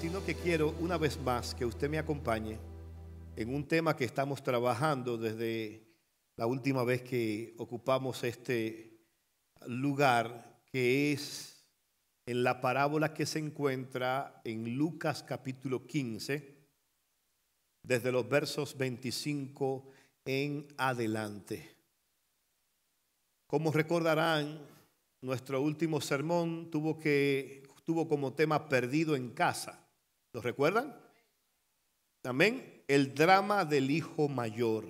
sino que quiero una vez más que usted me acompañe en un tema que estamos trabajando desde la última vez que ocupamos este lugar, que es en la parábola que se encuentra en Lucas capítulo 15, desde los versos 25 en adelante. Como recordarán, nuestro último sermón tuvo como tema perdido en casa. ¿Lo recuerdan? Amén. El drama del hijo mayor.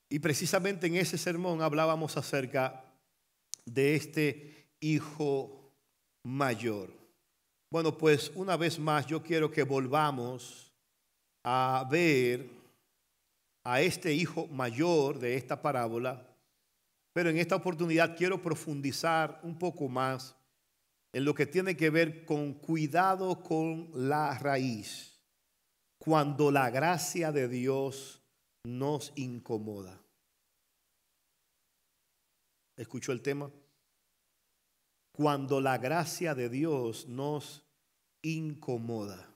Y precisamente en ese sermón hablábamos acerca de este hijo mayor. Bueno, pues una vez más yo quiero que volvamos a ver a este hijo mayor de esta parábola, pero en esta oportunidad quiero profundizar un poco más en lo que tiene que ver con cuidado con la raíz, cuando la gracia de Dios nos incomoda. ¿Escuchó el tema? Cuando la gracia de Dios nos incomoda.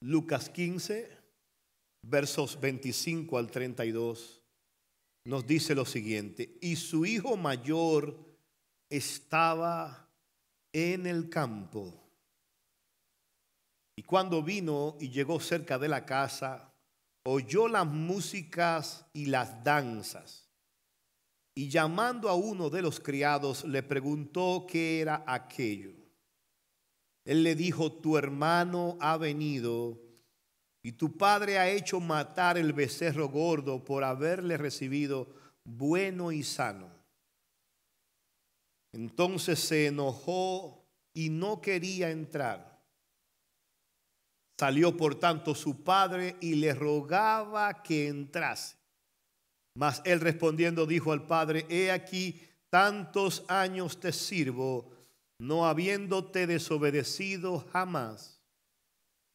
Lucas 15, versos 25 al 32. Nos dice lo siguiente: y su hijo mayor estaba en el campo. Y cuando vino y llegó cerca de la casa, oyó las músicas y las danzas. Y llamando a uno de los criados, le preguntó qué era aquello. Él le dijo: tu hermano ha venido y tu padre ha hecho matar el becerro gordo por haberle recibido bueno y sano. Entonces se enojó y no quería entrar. Salió por tanto su padre y le rogaba que entrase. Mas él respondiendo dijo al padre: he aquí, tantos años te sirvo, no habiéndote desobedecido jamás.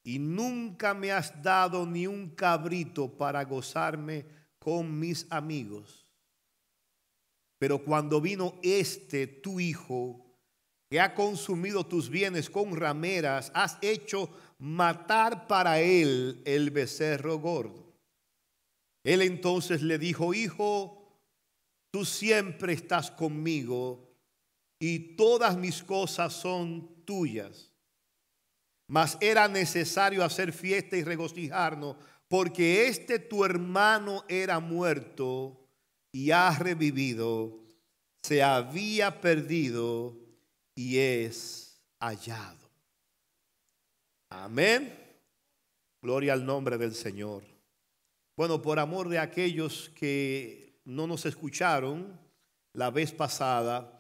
Y nunca me has dado ni un cabrito para gozarme con mis amigos. Pero cuando vino tu hijo, que ha consumido tus bienes con rameras, has hecho matar para él el becerro gordo. Él entonces le dijo: hijo, tú siempre estás conmigo y todas mis cosas son tuyas. Mas era necesario hacer fiesta y regocijarnos, porque tu hermano era muerto y ha revivido, se había perdido y es hallado. Amén. Gloria al nombre del Señor. Bueno, por amor de aquellos que no nos escucharon la vez pasada,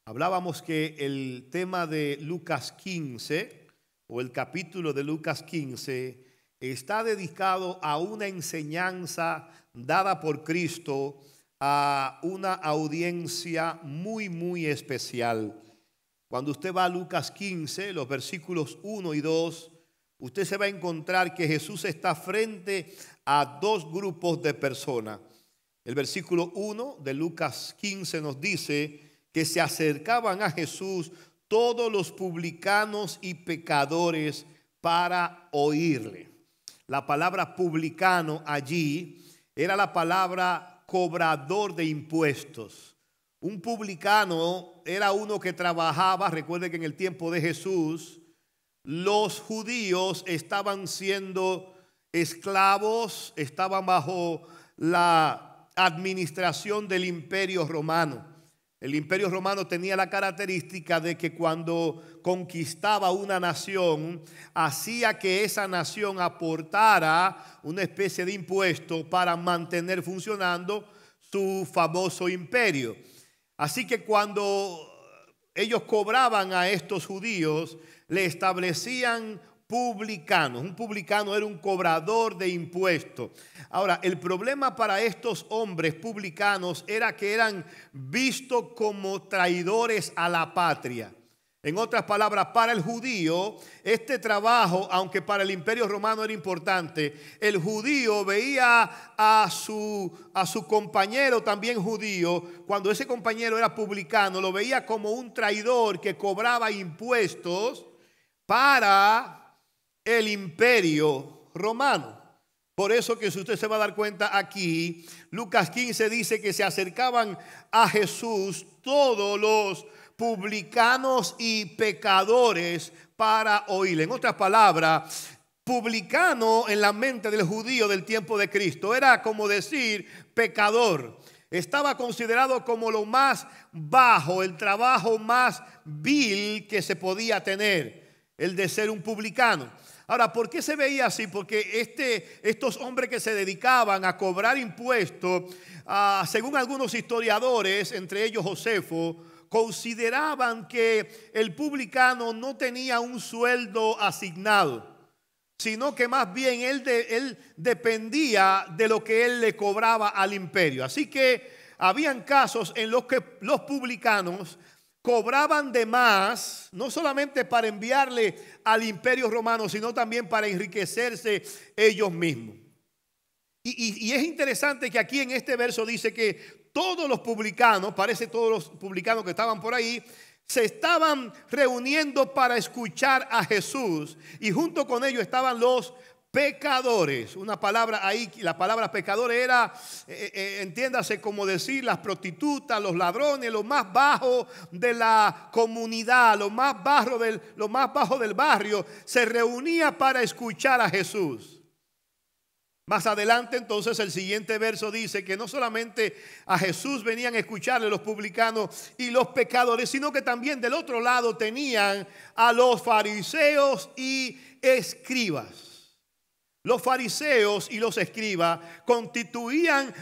hablábamos que el tema de Lucas 15 o el capítulo de Lucas 15 está dedicado a una enseñanza dada por Cristo a una audiencia muy especial. Cuando usted va a Lucas 15, los versículos 1 y 2, usted se va a encontrar que Jesús está frente a dos grupos de personas. El versículo 1 de Lucas 15 nos dice que se acercaban a Jesús todos los publicanos y pecadores para oírle. La palabra publicano allí era la palabra cobrador de impuestos. Un publicano era uno que trabajaba. Recuerden que en el tiempo de Jesús los judíos estaban siendo esclavos, estaban bajo la administración del Imperio Romano. El Imperio Romano tenía la característica de que cuando conquistaba una nación, hacía que esa nación aportara una especie de impuesto para mantener funcionando su famoso imperio. Así que cuando ellos cobraban a estos judíos, le establecían publicanos. Un publicano era un cobrador de impuestos. Ahora, el problema para estos hombres publicanos era que eran vistos como traidores a la patria. En otras palabras, para el judío, este trabajo, aunque para el Imperio Romano era importante, el judío veía a su compañero también judío, cuando ese compañero era publicano, lo veía como un traidor que cobraba impuestos para el Imperio Romano. Por eso que si usted se va a dar cuenta aquí, Lucas 15 dice que se acercaban a Jesús todos los publicanos y pecadores para oírle. En otras palabras, publicano en la mente del judío del tiempo de Cristo era como decir pecador. Estaba considerado como lo más bajo, el trabajo más vil que se podía tener, el de ser un publicano. Ahora, ¿por qué se veía así? Porque estos hombres que se dedicaban a cobrar impuestos, según algunos historiadores, entre ellos Josefo, consideraban que el publicano no tenía un sueldo asignado, sino que más bien él dependía de lo que él le cobraba al imperio. Así que habían casos en los que los publicanos cobraban de más, no solamente para enviarle al imperio romano, sino también para enriquecerse ellos mismos. Y es interesante que aquí en este verso dice que todos los publicanos, parece todos los publicanos que estaban por ahí, se estaban reuniendo para escuchar a Jesús. Y junto con ellos estaban los pecadores. Una palabra ahí, la palabra pecadores era, entiéndase como decir las prostitutas, los ladrones, lo más bajo de la comunidad, lo más bajo del barrio, se reunía para escuchar a Jesús. Más adelante entonces el siguiente verso dice que no solamente a Jesús venían a escucharle los publicanos y los pecadores, sino que también del otro lado tenían a los fariseos y escribas. Los fariseos y los escribas constituían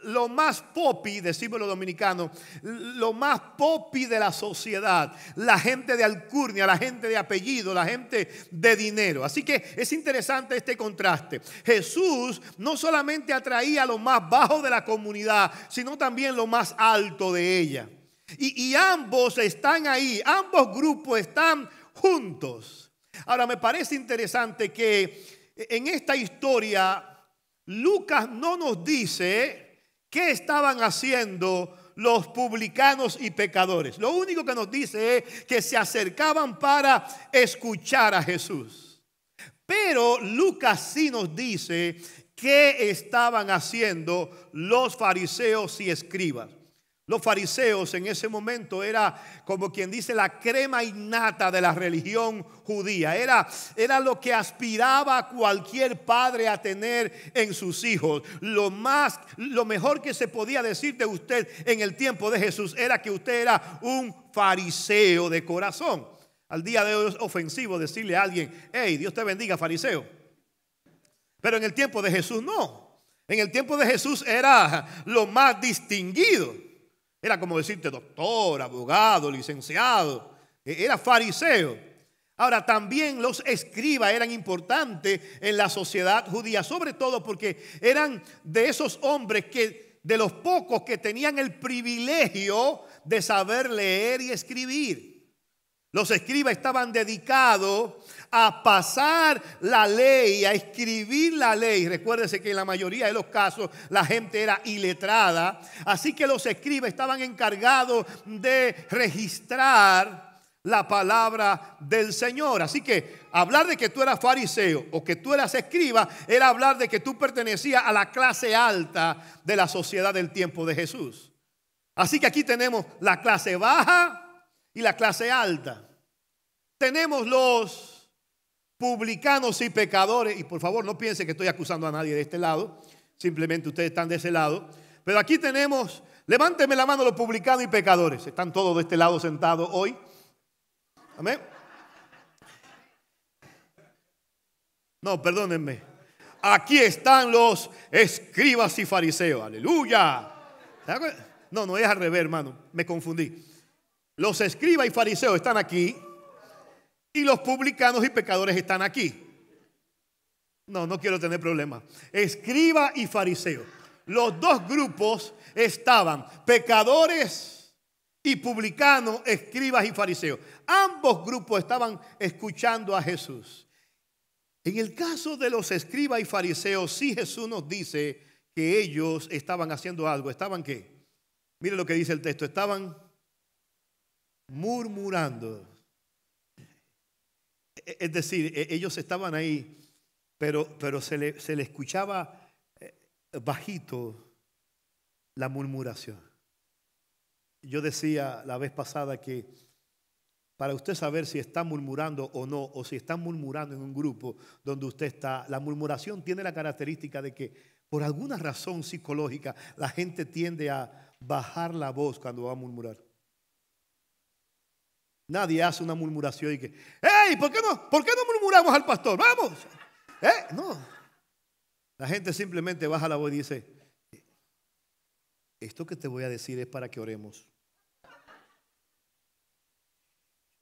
lo más popi, decimos los dominicanos, lo más popi de la sociedad, la gente de alcurnia, la gente de apellido, la gente de dinero. Así que es interesante este contraste. Jesús no solamente atraía a lo más bajo de la comunidad, sino también lo más alto de ella. Y ambos están ahí, ambos grupos están juntos. Ahora me parece interesante que en esta historia Lucas no nos dice ¿qué estaban haciendo los publicanos y pecadores? Lo único que nos dice es que se acercaban para escuchar a Jesús. Pero Lucas sí nos dice qué estaban haciendo los fariseos y escribas. Los fariseos en ese momento era como quien dice la crema innata de la religión judía. Era lo que aspiraba cualquier padre a tener en sus hijos. Lo mejor que se podía decir de usted en el tiempo de Jesús era que usted era un fariseo de corazón. Al día de hoy es ofensivo decirle a alguien, hey, Dios te bendiga, fariseo. Pero en el tiempo de Jesús no. En el tiempo de Jesús era lo más distinguido. Era como decirte doctor, abogado, licenciado. Era fariseo. Ahora también los escribas eran importantes en la sociedad judía, sobre todo porque eran de esos hombres de los pocos que tenían el privilegio de saber leer y escribir. Los escribas estaban dedicados a pasar la ley, a escribir la ley. Recuérdese que en la mayoría de los casos la gente era iletrada. Así que los escribas estaban encargados de registrar la palabra del Señor. Así que hablar de que tú eras fariseo o que tú eras escriba era hablar de que tú pertenecías a la clase alta de la sociedad del tiempo de Jesús. Así que aquí tenemos la clase baja y la clase alta. Tenemos los publicanos y pecadores. Y por favor no piense que estoy acusando a nadie de este lado. Simplemente ustedes están de ese lado. Pero aquí tenemos, levánteme la mano los publicanos y pecadores. Están todos de este lado sentados hoy. Amén. No, perdónenme. Aquí están los escribas y fariseos. Aleluya. No es al revés, hermano. Me confundí. Los escribas y fariseos están aquí. Y los publicanos y pecadores están aquí. No quiero tener problemas. Escriba y fariseo. Los dos grupos estaban, pecadores y publicanos, escribas y fariseos. Ambos grupos estaban escuchando a Jesús. En el caso de los escribas y fariseos, sí Jesús nos dice que ellos estaban haciendo algo. ¿Estaban qué? Mire lo que dice el texto. Estaban murmurando. Es decir, ellos estaban ahí, pero se le escuchaba bajito la murmuración. Yo decía la vez pasada que para usted saber si está murmurando o no, o si está murmurando en un grupo donde usted está, la murmuración tiene la característica de que por alguna razón psicológica la gente tiende a bajar la voz cuando va a murmurar. Nadie hace una murmuración y que, ¡hey! ¿Por qué no murmuramos al pastor? ¡Vamos! No. La gente simplemente baja la voz y dice, esto que te voy a decir es para que oremos.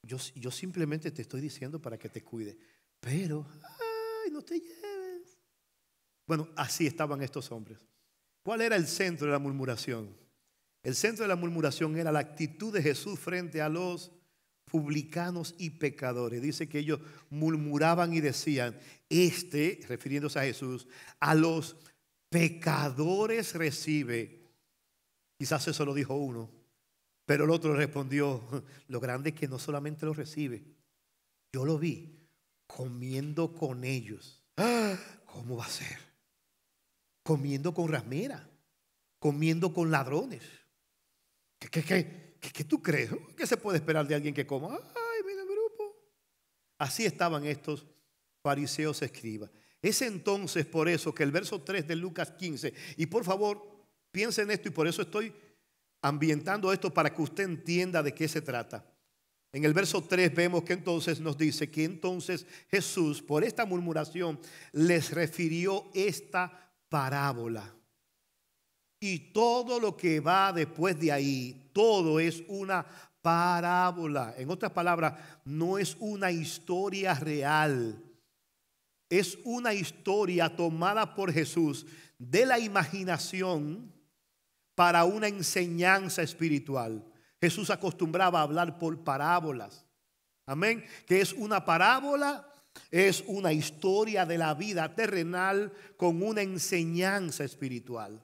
Yo simplemente te estoy diciendo para que te cuide. Pero, ¡ay! No te lleves. Bueno, así estaban estos hombres. ¿Cuál era el centro de la murmuración? El centro de la murmuración era la actitud de Jesús frente a los publicanos y pecadores. Dice que ellos murmuraban y decían, refiriéndose a Jesús, a los pecadores recibe. Quizás eso lo dijo uno, pero el otro respondió, lo grande es que no solamente lo recibe, yo lo vi comiendo con ellos. ¿Cómo va a ser? Comiendo con rameras, comiendo con ladrones. ¿Qué tú crees? ¿Qué se puede esperar de alguien que coma? Ay, mira el grupo. Así estaban estos fariseos escribas. Es entonces por eso que el verso 3 de Lucas 15, y por favor piensen en esto, y por eso estoy ambientando esto para que usted entienda de qué se trata. En el verso 3 vemos que entonces nos dice que entonces Jesús por esta murmuración les refirió esta parábola. Y todo lo que va después de ahí, todo es una parábola. En otras palabras, no es una historia real. Es una historia tomada por Jesús de la imaginación para una enseñanza espiritual. Jesús acostumbraba a hablar por parábolas. Amén. Que es una parábola, es una historia de la vida terrenal con una enseñanza espiritual.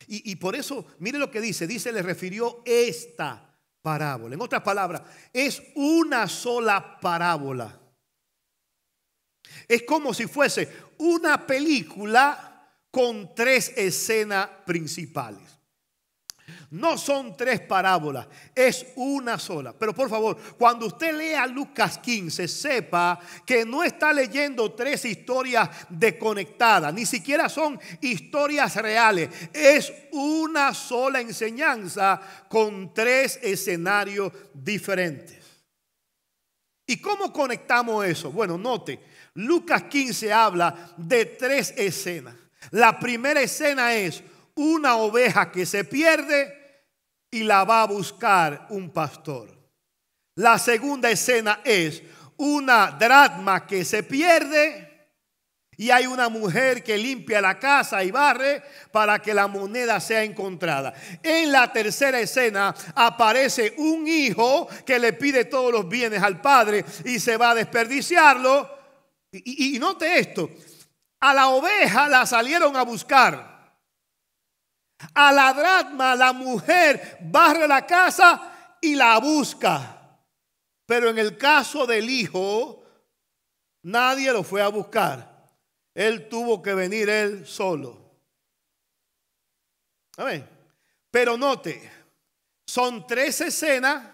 Y por eso, mire lo que dice, le refirió esta parábola. En otras palabras, es una sola parábola. Es como si fuese una película con 3 escenas principales. No son 3 parábolas, es una sola. Pero por favor, cuando usted lea Lucas 15, sepa que no está leyendo 3 historias desconectadas, ni siquiera son historias reales. Es una sola enseñanza con 3 escenarios diferentes. ¿Y cómo conectamos eso? Bueno, note, Lucas 15 habla de 3 escenas. La primera escena es una oveja que se pierde y la va a buscar un pastor. La segunda escena es una dracma que se pierde y hay una mujer que limpia la casa y barre para que la moneda sea encontrada. En la tercera escena aparece un hijo que le pide todos los bienes al padre y se va a desperdiciarlo. Y note esto, a la oveja la salieron a buscar. A la dracma la mujer barre la casa y la busca. Pero en el caso del hijo, nadie lo fue a buscar. Él tuvo que venir él solo. Amén. Pero note, son 3 escenas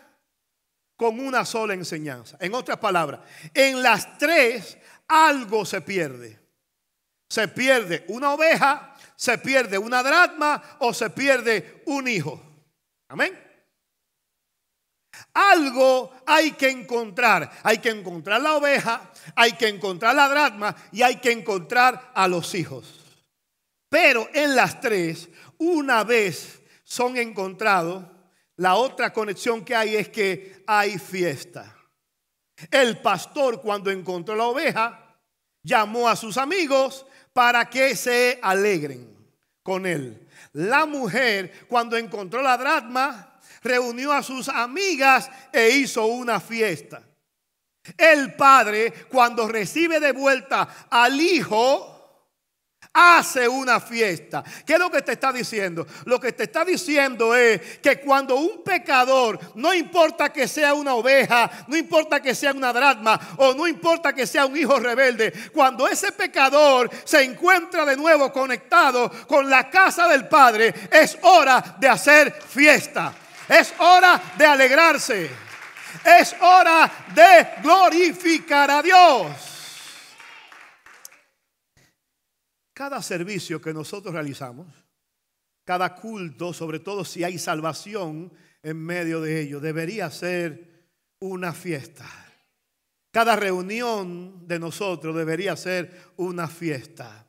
con una sola enseñanza. En otras palabras, en las 3 algo se pierde. Se pierde una oveja, se pierde una dracma o se pierde un hijo. Amén. Algo hay que encontrar. Hay que encontrar la oveja, hay que encontrar la dracma y hay que encontrar a los hijos. Pero en las 3, una vez son encontrados, la otra conexión que hay es que hay fiesta. El pastor, cuando encontró la oveja, llamó a sus amigos para que se alegren con él. La mujer, cuando encontró la dracma, reunió a sus amigas e hizo una fiesta. El padre, cuando recibe de vuelta al hijo, hace una fiesta. ¿Qué es lo que te está diciendo? Lo que te está diciendo es que cuando un pecador, no importa que sea una oveja, no importa que sea una dracma, o no importa que sea un hijo rebelde, cuando ese pecador se encuentra de nuevo conectado con la casa del Padre, es hora de hacer fiesta. Es hora de alegrarse. Es hora de glorificar a Dios. Cada servicio que nosotros realizamos, cada culto, sobre todo si hay salvación en medio de ello, debería ser una fiesta. Cada reunión de nosotros debería ser una fiesta.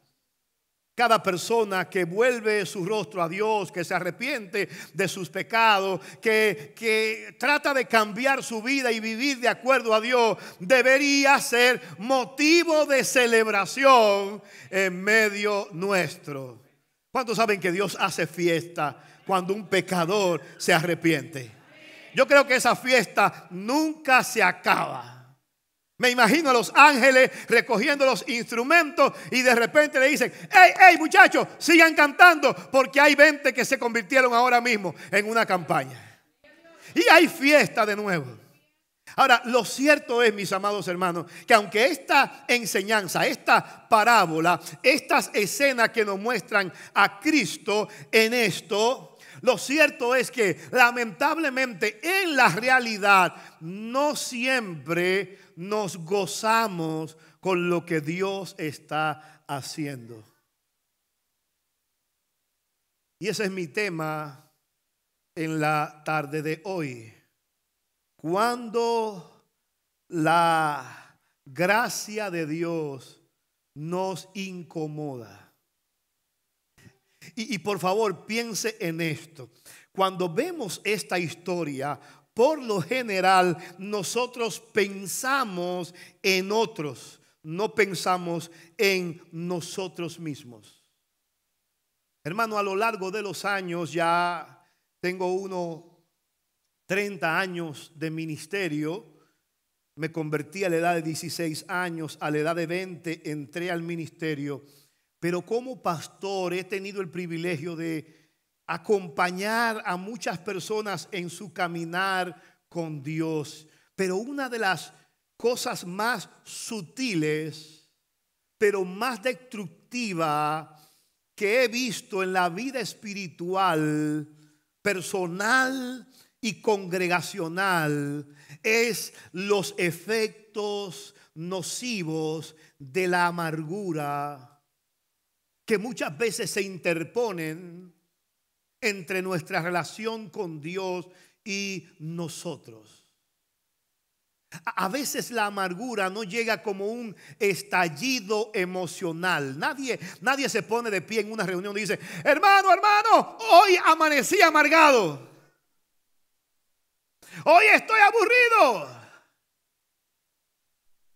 Cada persona que vuelve su rostro a Dios, que se arrepiente de sus pecados, que trata de cambiar su vida y vivir de acuerdo a Dios, debería ser motivo de celebración en medio nuestro. ¿Cuántos saben que Dios hace fiesta cuando un pecador se arrepiente? Yo creo que esa fiesta nunca se acaba. Me imagino a los ángeles recogiendo los instrumentos y de repente le dicen: hey muchachos, sigan cantando, porque hay 20 que se convirtieron ahora mismo en una campaña. Y hay fiesta de nuevo. Ahora, lo cierto es, mis amados hermanos, que aunque esta enseñanza, esta parábola, estas escenas que nos muestran a Cristo en esto, lo cierto es que lamentablemente en la realidad no siempre nos gozamos con lo que Dios está haciendo. Y ese es mi tema en la tarde de hoy. Cuando la gracia de Dios nos incomoda. Y por favor, piense en esto. Cuando vemos esta historia, por lo general nosotros pensamos en otros, no pensamos en nosotros mismos. Hermano, a lo largo de los años, ya tengo unos 30 años de ministerio. Me convertí a la edad de 16 años, a la edad de 20 entré al ministerio. Pero como pastor he tenido el privilegio de acompañar a muchas personas en su caminar con Dios. Pero una de las cosas más sutiles, pero más destructiva que he visto en la vida espiritual, personal y congregacional, es los efectos nocivos de la amargura que muchas veces se interponen entre nuestra relación con Dios y nosotros. A veces la amargura no llega como un estallido emocional. Nadie se pone de pie en una reunión y dice: hermano, hoy amanecí amargado. Hoy estoy aburrido.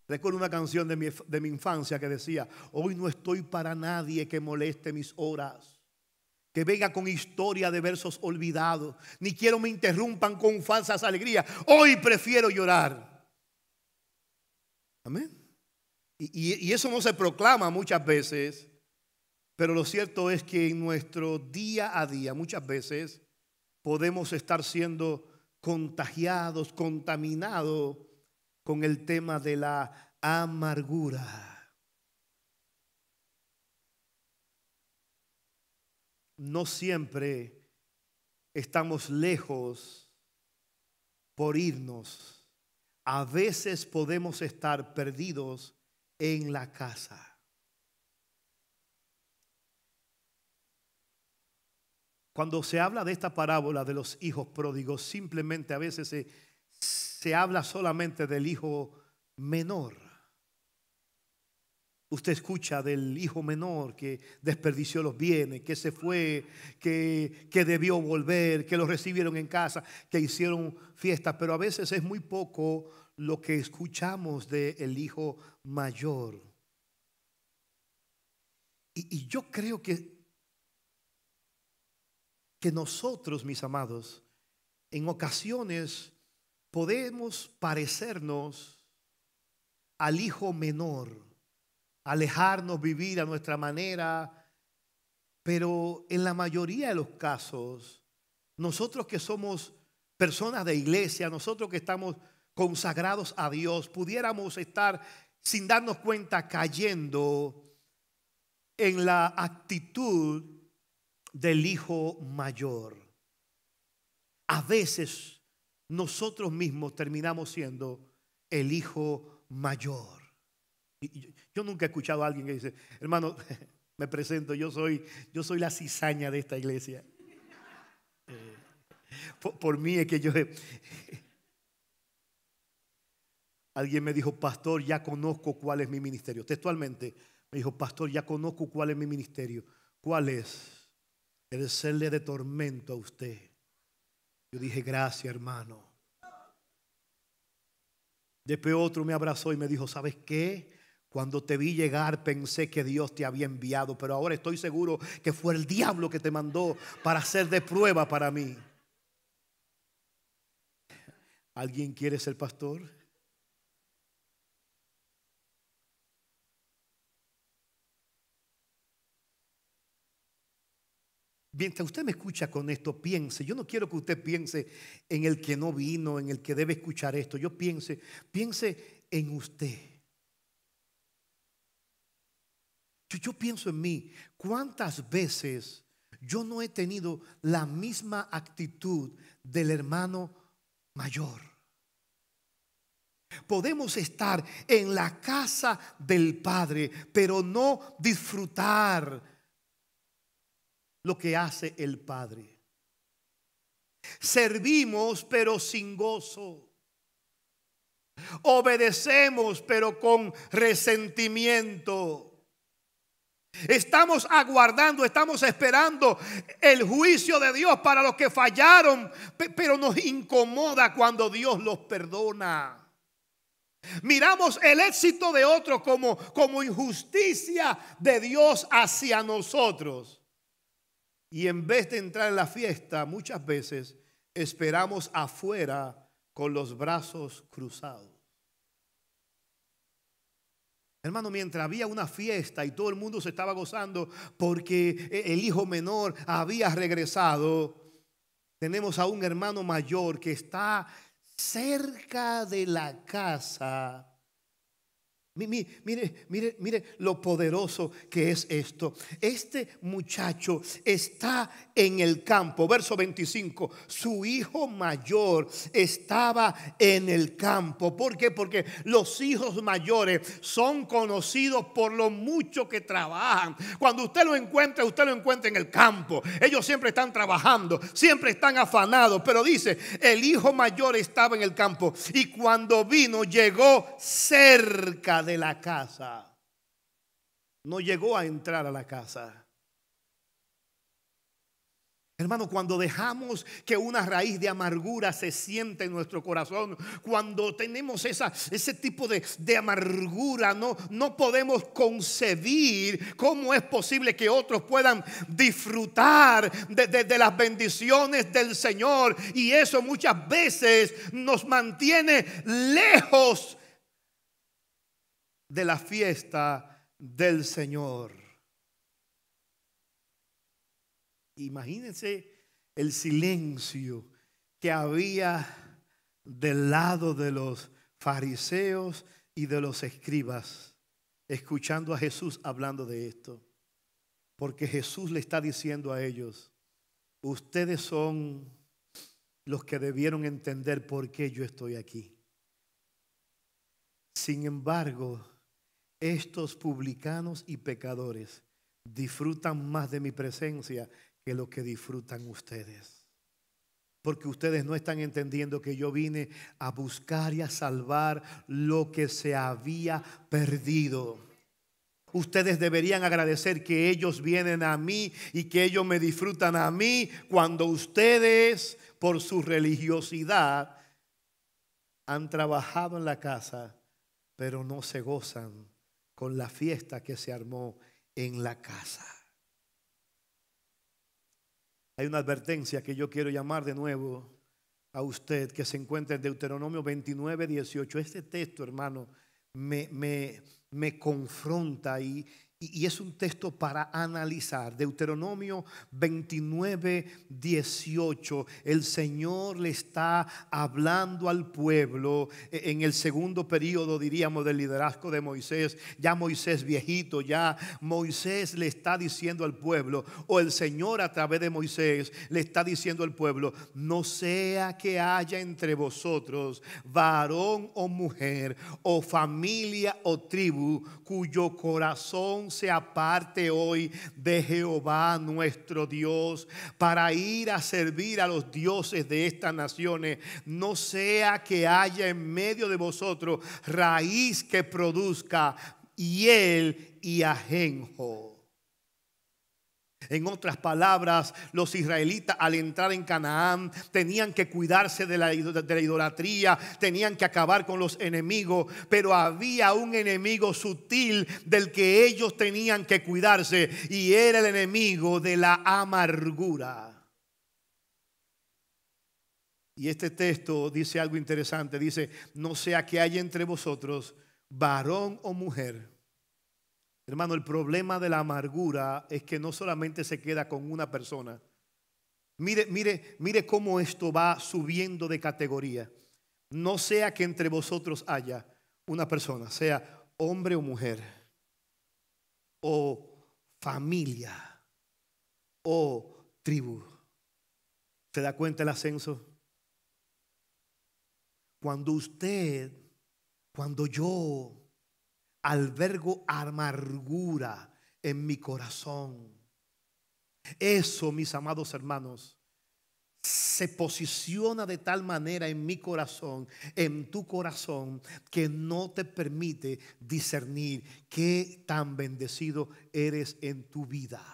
Recuerdo una canción de mi infancia que decía: hoy no estoy para nadie que moleste mis horas, que venga con historia de versos olvidados, ni quiero me interrumpan con falsas alegrías. Hoy prefiero llorar. Amén. Y eso no se proclama muchas veces, pero lo cierto es que en nuestro día a día muchas veces podemos estar siendo contagiados, contaminados con el tema de la amargura. No siempre estamos lejos por irnos. A veces podemos estar perdidos en la casa. Cuando se habla de esta parábola de los hijos pródigos, simplemente a veces se habla solamente del hijo menor. Usted escucha del hijo menor que desperdició los bienes, que se fue, que debió volver, que lo recibieron en casa, que hicieron fiesta. Pero a veces es muy poco lo que escuchamos del hijo mayor. Y yo creo que nosotros, mis amados, en ocasiones podemos parecernos al hijo menor, alejarnos, vivir a nuestra manera, pero en la mayoría de los casos, nosotros que somos personas de iglesia, nosotros que estamos consagrados a Dios, pudiéramos estar sin darnos cuenta cayendo en la actitud del hijo mayor. A veces nosotros mismos terminamos siendo el hijo mayor. Yo nunca he escuchado a alguien que dice: hermano, me presento, yo soy la cizaña de esta iglesia. Por mí es que yo... Alguien me dijo: pastor, ya conozco cuál es mi ministerio. Textualmente me dijo: pastor, ya conozco cuál es mi ministerio. ¿Cuál es? El serle de tormento a usted. Yo dije: gracias, hermano. Después otro me abrazó y me dijo: ¿sabes qué? Cuando te vi llegar pensé que Dios te había enviado, pero ahora estoy seguro que fue el diablo que te mandó para hacer de prueba para mí. ¿Alguien quiere ser pastor? Mientras usted me escucha con esto, piense. Yo no quiero que usted piense en el que no vino, en el que debe escuchar esto. Piense en usted. Yo pienso en mí. ¿Cuántas veces yo no he tenido la misma actitud del hermano mayor? Podemos estar en la casa del Padre, pero no disfrutar lo que hace el Padre. Servimos pero sin gozo. Obedecemos pero con resentimiento. Estamos aguardando, estamos esperando el juicio de Dios para los que fallaron, pero nos incomoda cuando Dios los perdona. Miramos el éxito de otros como injusticia de Dios hacia nosotros. Y en vez de entrar en la fiesta, muchas veces esperamos afuera con los brazos cruzados. Hermano, mientras había una fiesta y todo el mundo se estaba gozando porque el hijo menor había regresado, tenemos a un hermano mayor que está cerca de la casa. Mire lo poderoso que es esto. Este muchacho está en el campo. Verso 25. Su hijo mayor estaba en el campo. ¿Por qué? Porque los hijos mayores son conocidos por lo mucho que trabajan. Cuando usted lo encuentra en el campo. Ellos siempre están trabajando, siempre están afanados. Pero dice, el hijo mayor estaba en el campo y cuando vino llegó cerca de la casa. No llegó a entrar a la casa. Hermano, cuando dejamos que una raíz de amargura se siente en nuestro corazón, cuando tenemos ese tipo de amargura, no podemos concebir cómo es posible que otros puedan disfrutar de las bendiciones del Señor. Y eso muchas veces nos mantiene lejos de la fiesta del Señor. Imagínense el silencio que había del lado de los fariseos y de los escribas, escuchando a Jesús hablando de esto. Porque Jesús le está diciendo a ellos: ustedes son los que debieron entender por qué yo estoy aquí. Sin embargo, estos publicanos y pecadores disfrutan más de mi presencia que lo que disfrutan ustedes. Porque ustedes no están entendiendo que yo vine a buscar y a salvar lo que se había perdido. Ustedes deberían agradecer que ellos vienen a mí y que ellos me disfrutan a mí, cuando ustedes, por su religiosidad, han trabajado en la casa, pero no se gozan con la fiesta que se armó en la casa. Hay una advertencia que yo quiero llamar de nuevo a usted que se encuentra en Deuteronomio 29, 18. Este texto, hermano, me confronta y es un texto para analizar. Deuteronomio 29, 18. El Señor le está hablando al pueblo en el segundo periodo, diríamos, del liderazgo de Moisés. Ya Moisés viejito, ya Moisés le está diciendo al pueblo, o el Señor a través de Moisés le está diciendo al pueblo: no sea que haya entre vosotros varón o mujer, o familia o tribu, cuyo corazón se aparte hoy de Jehová nuestro Dios para ir a servir a los dioses de estas naciones. No sea que haya en medio de vosotros raíz que produzca hiel y ajenjo. En otras palabras, los israelitas al entrar en Canaán tenían que cuidarse de la idolatría, tenían que acabar con los enemigos, pero había un enemigo sutil del que ellos tenían que cuidarse, y era el enemigo de la amargura. Y este texto dice algo interesante, dice: no sea que haya entre vosotros varón o mujer. Hermano, el problema de la amargura es que no solamente se queda con una persona. Mire cómo esto va subiendo de categoría. No sea que entre vosotros haya una persona, sea hombre o mujer, o familia, o tribu. ¿Se da cuenta el ascenso? Cuando yo albergo amargura en mi corazón, eso, mis amados hermanos, se posiciona de tal manera en mi corazón, en tu corazón, que no te permite discernir qué tan bendecido eres en tu vida.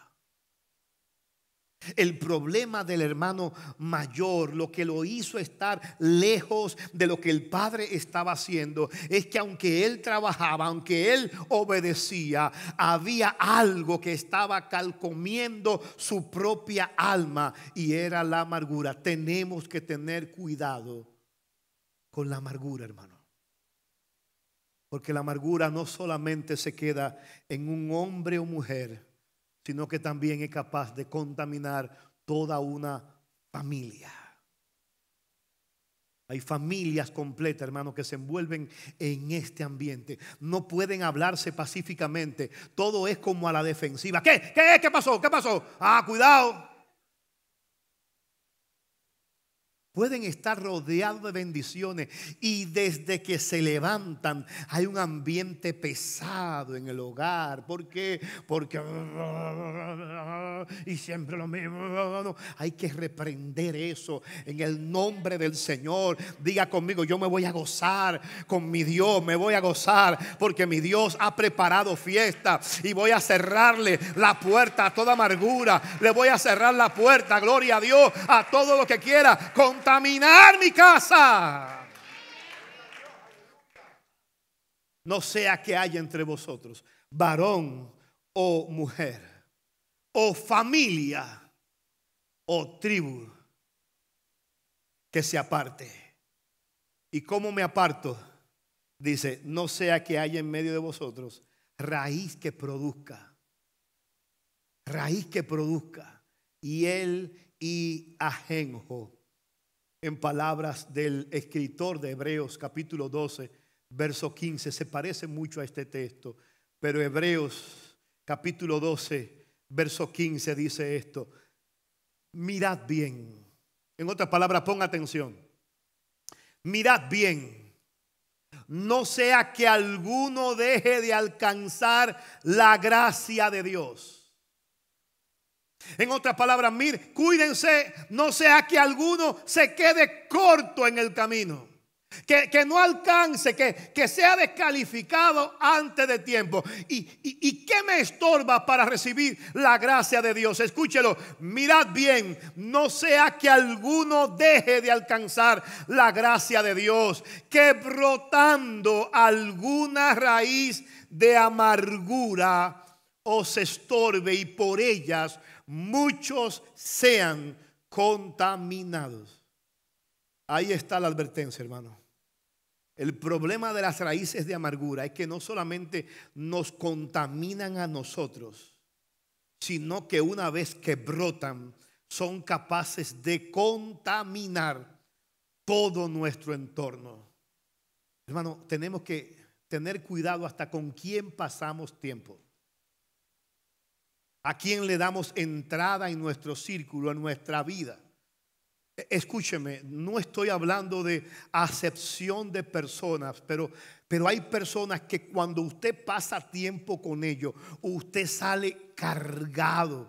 El problema del hermano mayor, lo que lo hizo estar lejos de lo que el padre estaba haciendo, es que aunque él trabajaba, aunque él obedecía, había algo que estaba calcomiendo su propia alma, y era la amargura. Tenemos que tener cuidado con la amargura, hermano, porque la amargura no solamente se queda en un hombre o mujer, sino que también es capaz de contaminar toda una familia. Hay familias completas, hermanos, que se envuelven en este ambiente. No pueden hablarse pacíficamente. Todo es como a la defensiva. ¿Qué pasó? ¿Qué pasó? Cuidado. Pueden estar rodeados de bendiciones y desde que se levantan hay un ambiente pesado en el hogar. ¿Por qué? Porque y siempre lo mismo. Hay que reprender eso en el nombre del Señor. Diga conmigo: yo me voy a gozar con mi Dios, me voy a gozar porque mi Dios ha preparado fiesta, y voy a cerrarle la puerta a toda amargura. Le voy a cerrar la puerta, gloria a Dios, a todo lo que quiera contaminar mi casa. No sea que haya entre vosotros varón o mujer, o familia, o tribu, que se aparte. ¿Y cómo me aparto? Dice: no sea que haya en medio de vosotros raíz que produzca. Raíz que produzca hiel y ajenjo. En palabras del escritor de Hebreos capítulo 12, verso 15, se parece mucho a este texto, pero Hebreos capítulo 12, verso 15 dice esto: mirad bien. En otras palabras, ponga atención. Mirad bien, no sea que alguno deje de alcanzar la gracia de Dios. En otras palabras, mire, cuídense, no sea que alguno se quede corto en el camino, que no alcance, que sea descalificado antes de tiempo. ¿Y qué me estorba para recibir la gracia de Dios? Escúchelo: mirad bien, no sea que alguno deje de alcanzar la gracia de Dios, que brotando alguna raíz de amargura os estorbe, y por ellas muchos sean contaminados. Ahí está la advertencia, hermano. El problema de las raíces de amargura es que no solamente nos contaminan a nosotros, sino que una vez que brotan, son capaces de contaminar todo nuestro entorno. Hermano, tenemos que tener cuidado hasta con quién pasamos tiempo. A quién le damos entrada en nuestro círculo, en nuestra vida. Escúcheme, no estoy hablando de acepción de personas, pero hay personas que cuando usted pasa tiempo con ellos, usted sale cargado,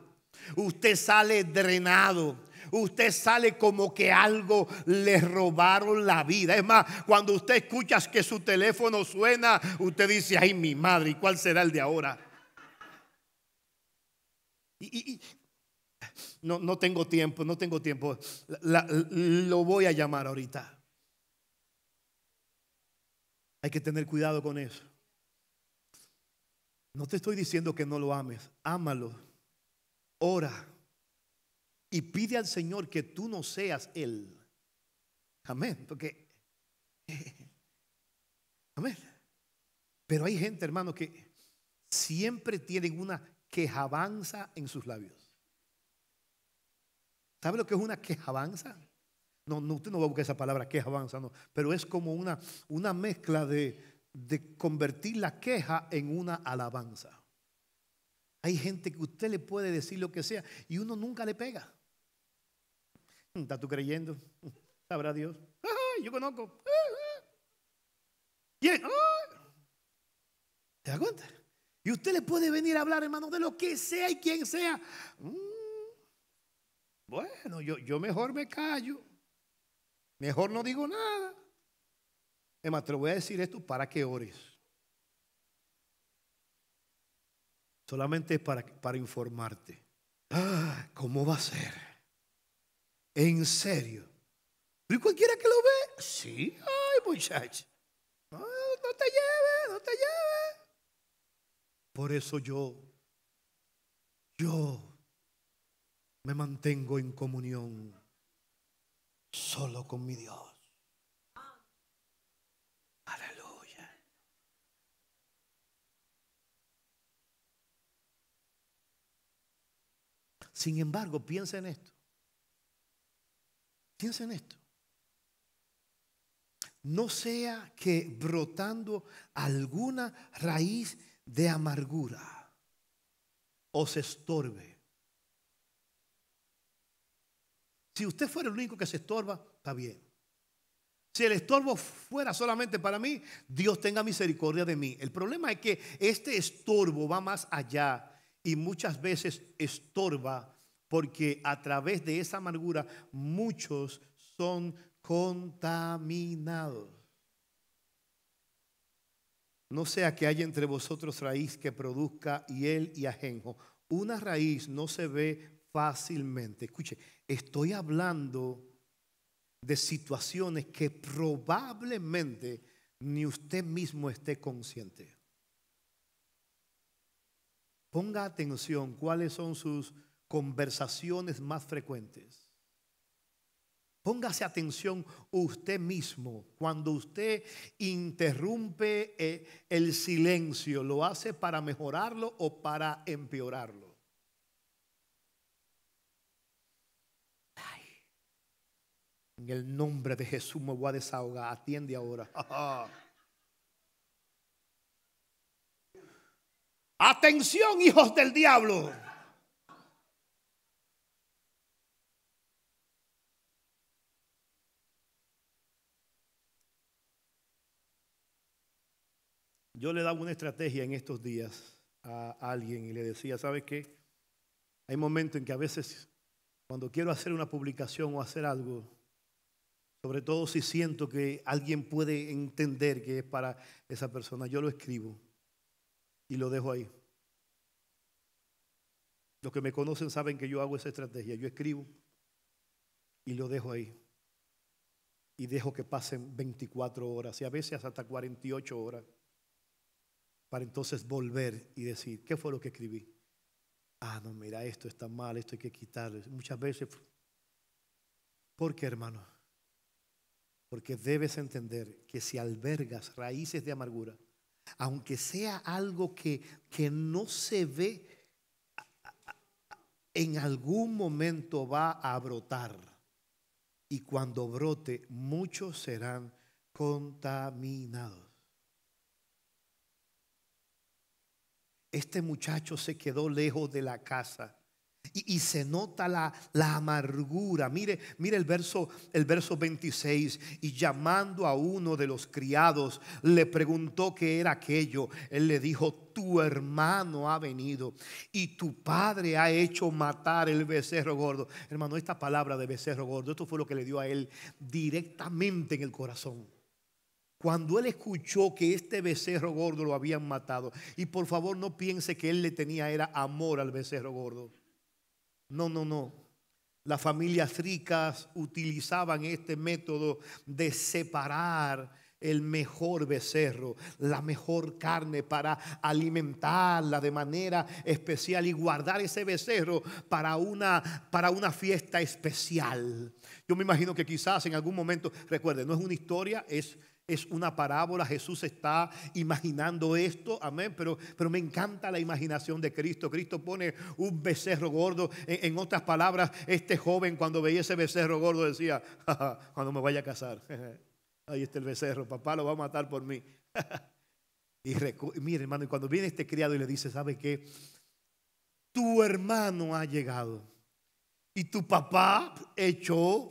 usted sale drenado, usted sale como que algo le robaron la vida. Es más, cuando usted escucha que su teléfono suena, usted dice, ay mi madre, ¿y cuál será el de ahora? No tengo tiempo, no tengo tiempo. Lo voy a llamar ahorita. Hay que tener cuidado con eso. No te estoy diciendo que no lo ames. Ámalo. Ora. Y pide al Señor que tú no seas Él. Amén. Porque amén. Pero hay gente, hermano, que siempre tienen una quejabanza en sus labios. ¿Sabe lo que es una quejabanza? No, usted no va a buscar esa palabra quejabanza, no. Pero es como una mezcla de convertir la queja en una alabanza. Hay gente que usted le puede decir lo que sea y uno nunca le pega. ¿Estás tú creyendo? Sabrá Dios. Ay, yo conozco. ¿Quién? ¿Te das cuenta? Y usted le puede venir a hablar, hermano, de lo que sea y quien sea. Bueno, yo mejor me callo. Mejor no digo nada. Es más, te lo voy a decir esto para que ores. Solamente para informarte. ¿Cómo va a ser? ¿En serio? ¿Y cualquiera que lo ve? Sí, ay muchacho. No te lleves, no te lleves. Por eso yo me mantengo en comunión solo con mi Dios. Aleluya. Sin embargo, piensa en esto. Piensa en esto. No sea que brotando alguna raíz de amargura os estorbe. Si usted fuera el único que se estorba, está bien. Si el estorbo fuera solamente para mí, Dios tenga misericordia de mí. El problema es que este estorbo va más allá y muchas veces estorba porque a través de esa amargura muchos son contaminados. No sea que haya entre vosotros raíz que produzca hiel y ajenjo. Una raíz no se ve fácilmente. Escuche, estoy hablando de situaciones que probablemente ni usted mismo esté consciente. Ponga atención cuáles son sus conversaciones más frecuentes. Póngase atención usted mismo cuando usted interrumpe el silencio. ¿Lo hace para mejorarlo o para empeorarlo? En el nombre de Jesús me voy a desahogar. Atiende ahora. Atención, hijos del diablo. Yo le daba una estrategia en estos días a alguien y le decía, ¿sabe qué? Hay momentos en que a veces cuando quiero hacer una publicación o hacer algo, sobre todo si siento que alguien puede entender que es para esa persona, yo lo escribo y lo dejo ahí. Los que me conocen saben que yo hago esa estrategia. Yo escribo y lo dejo ahí. Y dejo que pasen 24 horas y a veces hasta 48 horas. Para entonces volver y decir, ¿qué fue lo que escribí? No, mira, esto está mal, esto hay que quitarlo. Muchas veces, ¿por qué, hermano? Porque debes entender que si albergas raíces de amargura, aunque sea algo que no se ve, en algún momento va a brotar. Y cuando brote, muchos serán contaminados. Este muchacho se quedó lejos de la casa. Y se nota la amargura. Mire el verso 26. Y llamando a uno de los criados, le preguntó qué era aquello. Él le dijo: tu hermano ha venido y tu padre ha hecho matar el becerro gordo. Hermano, esta palabra de becerro gordo, esto fue lo que le dio a él directamente en el corazón. Cuando él escuchó que este becerro gordo lo habían matado. Y por favor no piense que él le tenía era amor al becerro gordo. No. Las familias ricas utilizaban este método de separar el mejor becerro, la mejor carne, para alimentarla de manera especial y guardar ese becerro para una fiesta especial. Yo me imagino que quizás en algún momento, recuerden, no es una historia, es una parábola. Jesús está imaginando esto, amén, pero me encanta la imaginación de Cristo. Cristo pone un becerro gordo. En otras palabras, este joven cuando veía ese becerro gordo decía: cuando me vaya a casar, ahí está el becerro, papá lo va a matar por mí. Y mire, hermano, y cuando viene este criado y le dice: ¿sabe qué? Tu hermano ha llegado y tu papá echó,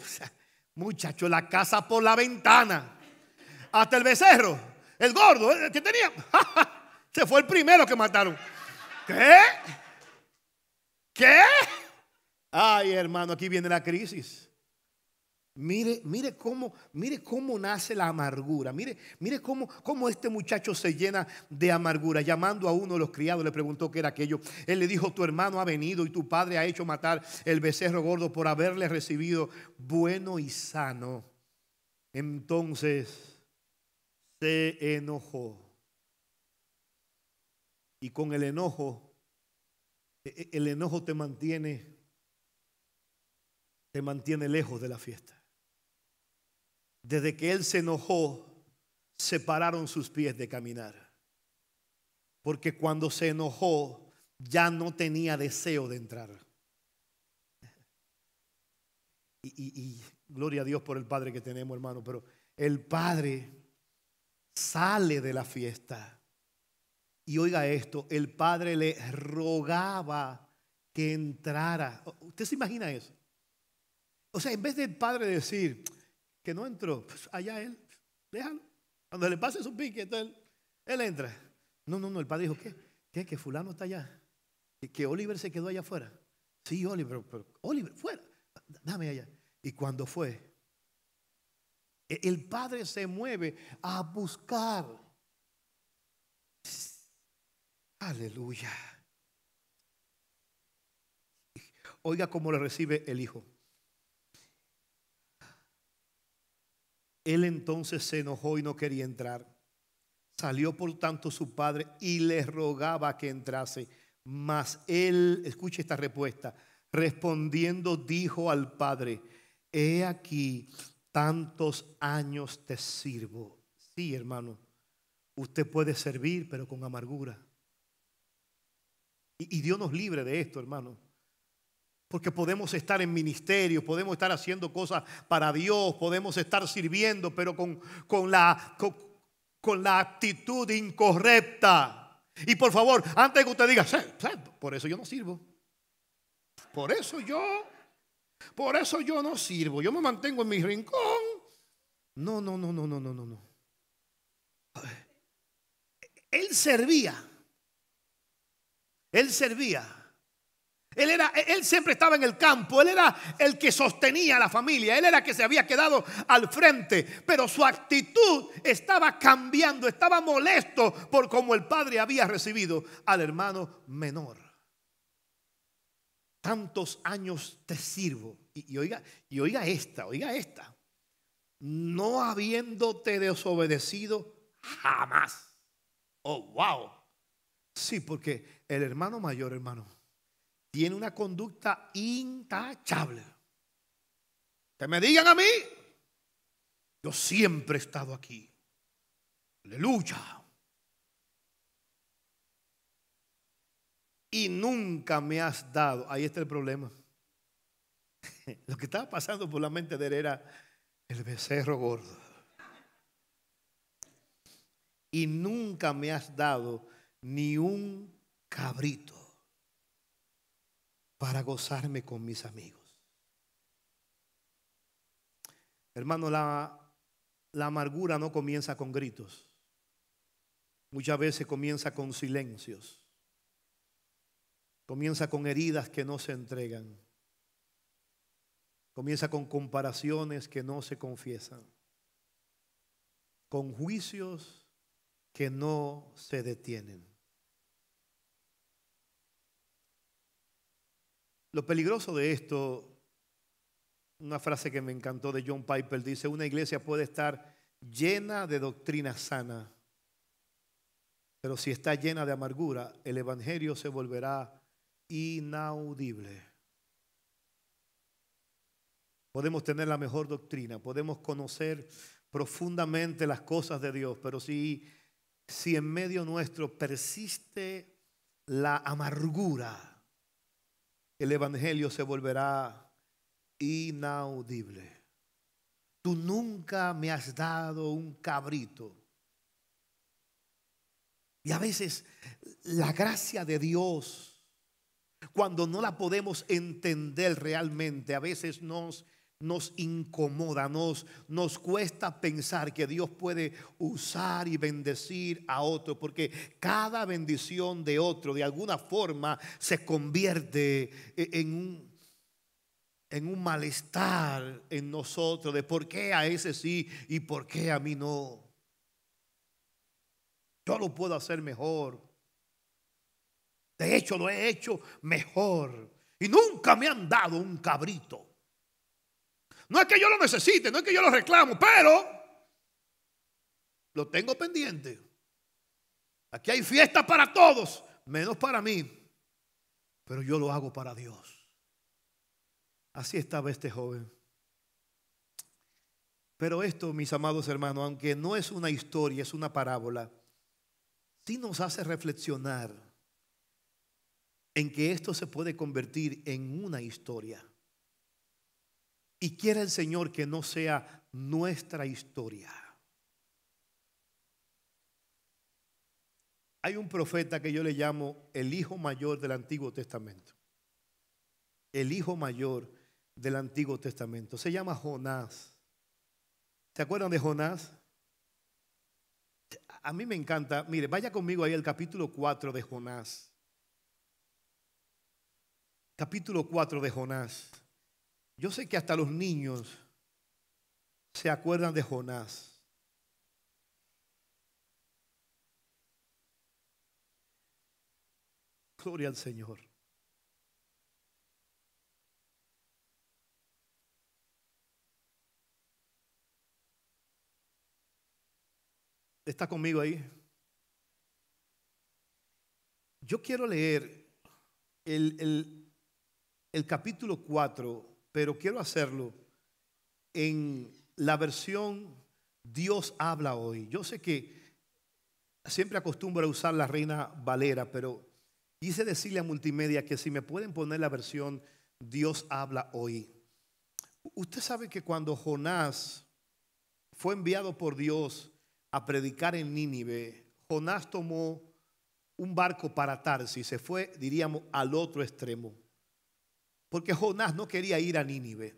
muchacho, la casa por la ventana. Hasta el becerro, el gordo, el que tenía, se fue el primero que mataron. ¿Qué? Ay, hermano, aquí viene la crisis. Mire cómo nace la amargura. Mire cómo este muchacho se llena de amargura. Llamando a uno de los criados, le preguntó qué era aquello. Él le dijo: tu hermano ha venido y tu padre ha hecho matar el becerro gordo por haberle recibido bueno y sano. Entonces se enojó. Y con el enojo te mantiene lejos de la fiesta. Desde que él se enojó, separaron sus pies de caminar. Porque cuando se enojó, ya no tenía deseo de entrar. Y gloria a Dios por el Padre que tenemos, hermano. Pero el Padre sale de la fiesta. Y oiga esto: el padre le rogaba que entrara. ¿Usted se imagina eso? O sea, en vez del padre decir que no entró, pues allá él, déjalo. Cuando le pase su pique, entonces él entra. No, el padre dijo: ¿qué? Que fulano está allá. Que Oliver se quedó allá afuera. Sí, Oliver, pero Oliver, fuera. Dame allá. Y cuando fue, el padre se mueve a buscar. Aleluya. Oiga cómo le recibe el hijo. Él entonces se enojó y no quería entrar. Salió por tanto su padre y le rogaba que entrase. Mas él, escuche esta respuesta, respondiendo dijo al padre: he aquí, tantos años te sirvo. Sí, hermano, usted puede servir, pero con amargura. Y Dios nos libre de esto, hermano. Porque podemos estar en ministerio, podemos estar haciendo cosas para Dios, podemos estar sirviendo, pero con la actitud incorrecta. Y por favor, antes de que usted diga: por eso yo no sirvo, por eso yo no sirvo, yo me mantengo en mi rincón. No. Él servía. Él siempre estaba en el campo. Él era el que sostenía a la familia. Él era el que se había quedado al frente. Pero su actitud estaba cambiando. Estaba molesto por cómo el padre había recibido al hermano menor. Tantos años te sirvo. Y oiga esta. No habiéndote desobedecido jamás. Oh, wow. Sí, porque el hermano mayor, hermano, tiene una conducta intachable. Que me digan a mí Yo siempre he estado aquí. Aleluya. Y nunca me has dado. Ahí está el problema. Lo que estaba pasando por la mente de él era el becerro gordo. Y nunca me has dado ni un cabrito para gozarme con mis amigos. Hermano, la amargura no comienza con gritos. Muchas veces comienza con silencios. Comienza con heridas que no se entregan. Comienza con comparaciones que no se confiesan. Con juicios que no se detienen. Lo peligroso de esto, una frase que me encantó de John Piper, dice: una iglesia puede estar llena de doctrina sana, pero si está llena de amargura, el evangelio se volverá inaudible. Podemos tener la mejor doctrina, podemos conocer profundamente las cosas de Dios, pero si en medio nuestro persiste la amargura, el evangelio se volverá inaudible. Tú nunca me has dado un cabrito. Y a veces la gracia de Dios, cuando no la podemos entender realmente, a veces nos incomoda, nos cuesta pensar que Dios puede usar y bendecir a otro, porque cada bendición de otro de alguna forma se convierte en un malestar en nosotros de por qué a ese sí y por qué a mí no. Yo lo puedo hacer mejor. De hecho, lo he hecho mejor. Y nunca me han dado un cabrito. No es que yo lo necesite, no es que yo lo reclamo, pero lo tengo pendiente. Aquí hay fiesta para todos, menos para mí. Pero yo lo hago para Dios. Así estaba este joven. Pero esto, mis amados hermanos, aunque no es una historia, es una parábola, sí nos hace reflexionar en que esto se puede convertir en una historia. Y quiere el Señor que no sea nuestra historia. Hay un profeta que yo le llamo el hijo mayor del Antiguo Testamento. El hijo mayor del Antiguo Testamento. Se llama Jonás. ¿Se acuerdan de Jonás? A mí me encanta. Mire, vaya conmigo ahí al capítulo 4 de Jonás. Capítulo 4 de Jonás. Yo sé que hasta los niños se acuerdan de Jonás. Gloria al Señor. ¿Está conmigo ahí? Yo quiero leer el capítulo 4, pero quiero hacerlo en la versión Dios habla hoy. Yo sé que siempre acostumbro a usar la Reina Valera, pero quise decirle a Multimedia que si me pueden poner la versión Dios habla hoy. Usted sabe que cuando Jonás fue enviado por Dios a predicar en Nínive, Jonás tomó un barco para Tarsis, se fue, diríamos, al otro extremo. Porque Jonás no quería ir a Nínive.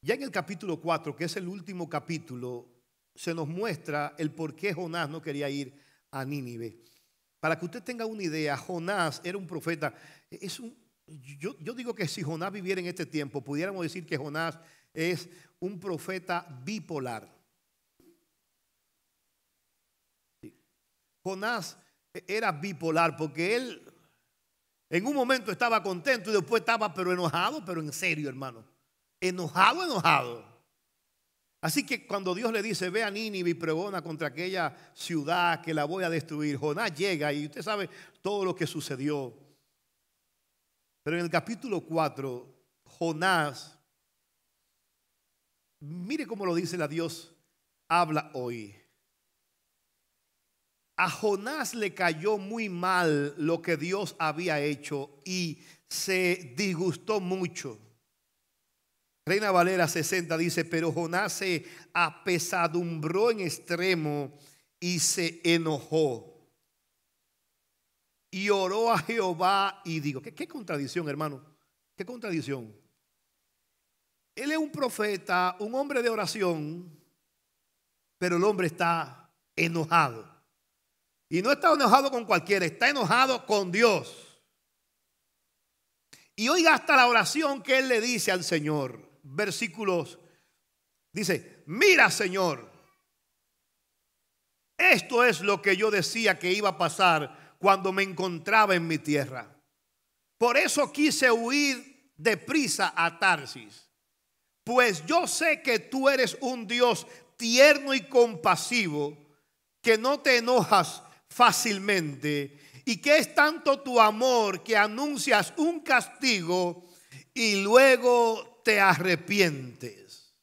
Ya en el capítulo 4, que es el último capítulo, se nos muestra el por qué Jonás no quería ir a Nínive. Para que usted tenga una idea, Jonás era un profeta. Yo digo que si Jonás viviera en este tiempo, pudiéramos decir que Jonás es un profeta bipolar. Jonás era bipolar porque él en un momento estaba contento y después estaba pero enojado, pero en serio, hermano. Enojado. Así que cuando Dios le dice, ve a Nínive y pregona contra aquella ciudad que la voy a destruir, Jonás llega y usted sabe todo lo que sucedió. Pero en el capítulo 4, Jonás, mire cómo lo dice la Dios habla hoy. A Jonás le cayó muy mal lo que Dios había hecho y se disgustó mucho. Reina Valera 60 dice: pero Jonás se apesadumbró en extremo y se enojó. Y oró a Jehová y dijo, ¿qué contradicción, hermano? ¿Qué contradicción? Él es un profeta, un hombre de oración, pero el hombre está enojado. Y no está enojado con cualquiera, está enojado con Dios. Y oiga hasta la oración que él le dice al Señor. Versículos, dice: mira, Señor, esto es lo que yo decía que iba a pasar cuando me encontraba en mi tierra. Por eso quise huir deprisa a Tarsis, pues yo sé que tú eres un Dios tierno y compasivo, que no te enojas fácilmente, y que es tanto tu amor que anuncias un castigo y luego te arrepientes.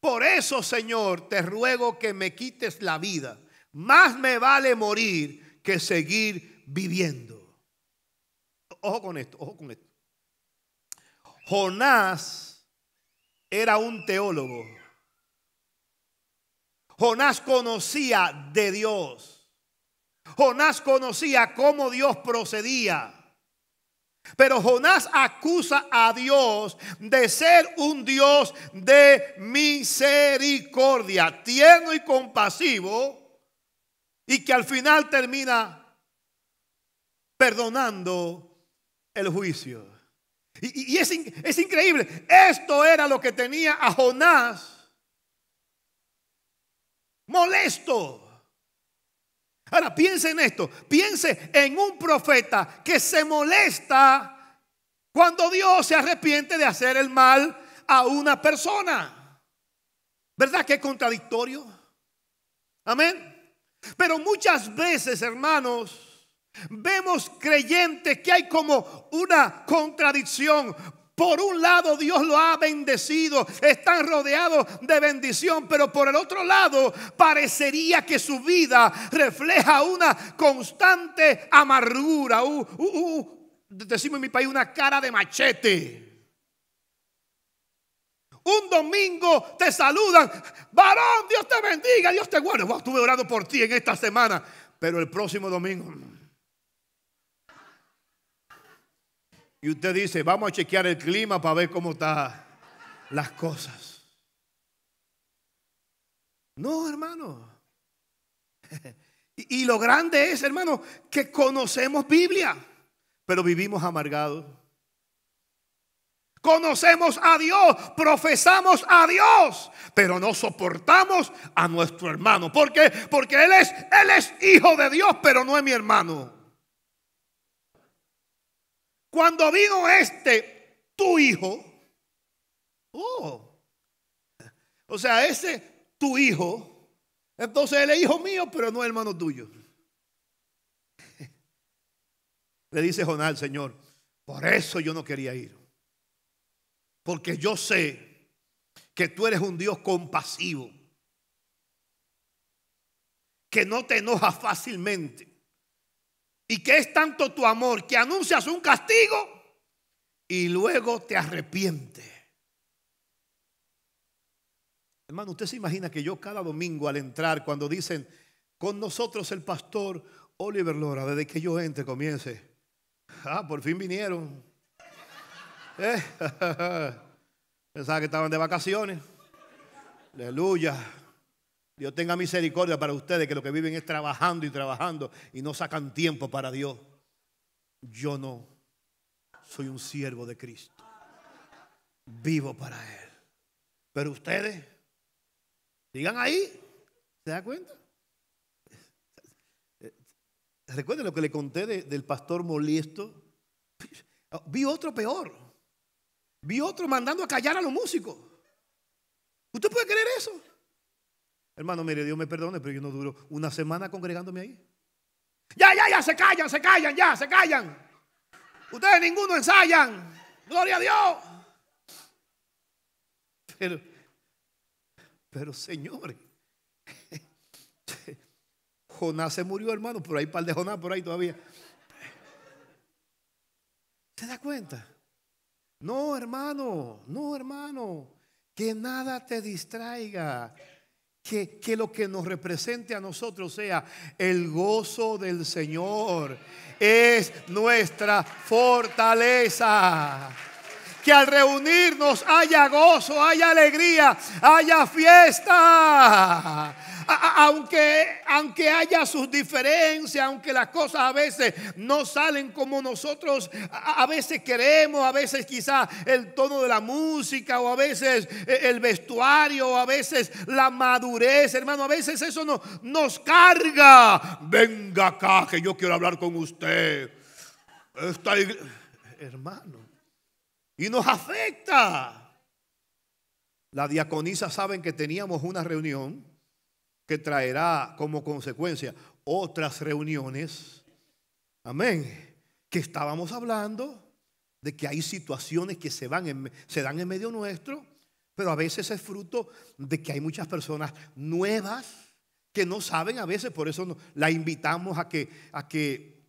Por eso, Señor, te ruego que me quites la vida. Más me vale morir que seguir viviendo. Ojo con esto, ojo con esto. Jonás era un teólogo. Jonás conocía de Dios. Jonás conocía cómo Dios procedía. Pero Jonás acusa a Dios de ser un Dios de misericordia, tierno y compasivo, y que al final termina perdonando el juicio. Y es increíble. Esto era lo que tenía a Jonás molesto. Ahora piense en esto. Piense en un profeta que se molesta cuando Dios se arrepiente de hacer el mal a una persona. ¿Verdad que es contradictorio? Amén. Pero muchas veces, hermanos, vemos creyentes que hay como una contradicción. Por un lado, Dios lo ha bendecido, están rodeados de bendición, pero por el otro lado parecería que su vida refleja una constante amargura, decimos en mi país, una cara de machete. Un domingo te saludan: varón, Dios te bendiga, Dios te guarde. Wow, estuve orando por ti en esta semana. Pero el próximo domingo, y usted dice: vamos a chequear el clima para ver cómo están las cosas. No, hermano. Y lo grande es, hermano, que conocemos Biblia, pero vivimos amargados. Conocemos a Dios, profesamos a Dios, pero no soportamos a nuestro hermano. ¿Por qué? Porque él es hijo de Dios, pero no es mi hermano. Cuando vino tu hijo, o sea, ese tu hijo, entonces él es hijo mío, pero no es hermano tuyo. Le dice Jonás al Señor: por eso yo no quería ir. Porque yo sé que tú eres un Dios compasivo, que no te enojas fácilmente, y que es tanto tu amor que anuncias un castigo y luego te arrepientes. Hermano, usted se imagina que yo cada domingo al entrar, cuando dicen con nosotros el pastor Oliver Lora, desde que yo entre comience: por fin vinieron. Pensaba que estaban de vacaciones. Aleluya. Dios tenga misericordia para ustedes, que lo que viven es trabajando y trabajando y no sacan tiempo para Dios. Yo no. Soy un siervo de Cristo. Vivo para Él. Pero ustedes, digan ahí. ¿Se da cuenta? Recuerden lo que le conté del pastor molesto. Vi otro peor. Vi otro mandando a callar a los músicos. ¿Usted puede creer eso? Hermano, mire, Dios me perdone, pero yo no duro una semana congregándome ahí. Ya, se callan. Ustedes ninguno ensayan. Gloria a Dios. Pero señores, Jonás se murió, hermano, pero hay un par de Jonás por ahí todavía. ¿Se da cuenta? No, hermano, no, hermano, que nada te distraiga. Que lo que nos represente a nosotros sea el gozo del Señor. Es nuestra fortaleza. Que al reunirnos haya gozo, haya alegría, haya fiesta. Aunque haya sus diferencias, aunque las cosas a veces no salen como nosotros a veces queremos, a veces quizá el tono de la música, o a veces el vestuario, o a veces la madurez, hermano, a veces eso nos carga. Venga acá que yo quiero hablar con usted. Hermano, y nos afecta. La diaconisa saben que teníamos una reunión que traerá como consecuencia otras reuniones. Amén. Que estábamos hablando de que hay situaciones que se dan en medio nuestro, pero a veces es fruto de que hay muchas personas nuevas que no saben a veces. Por eso la invitamos a que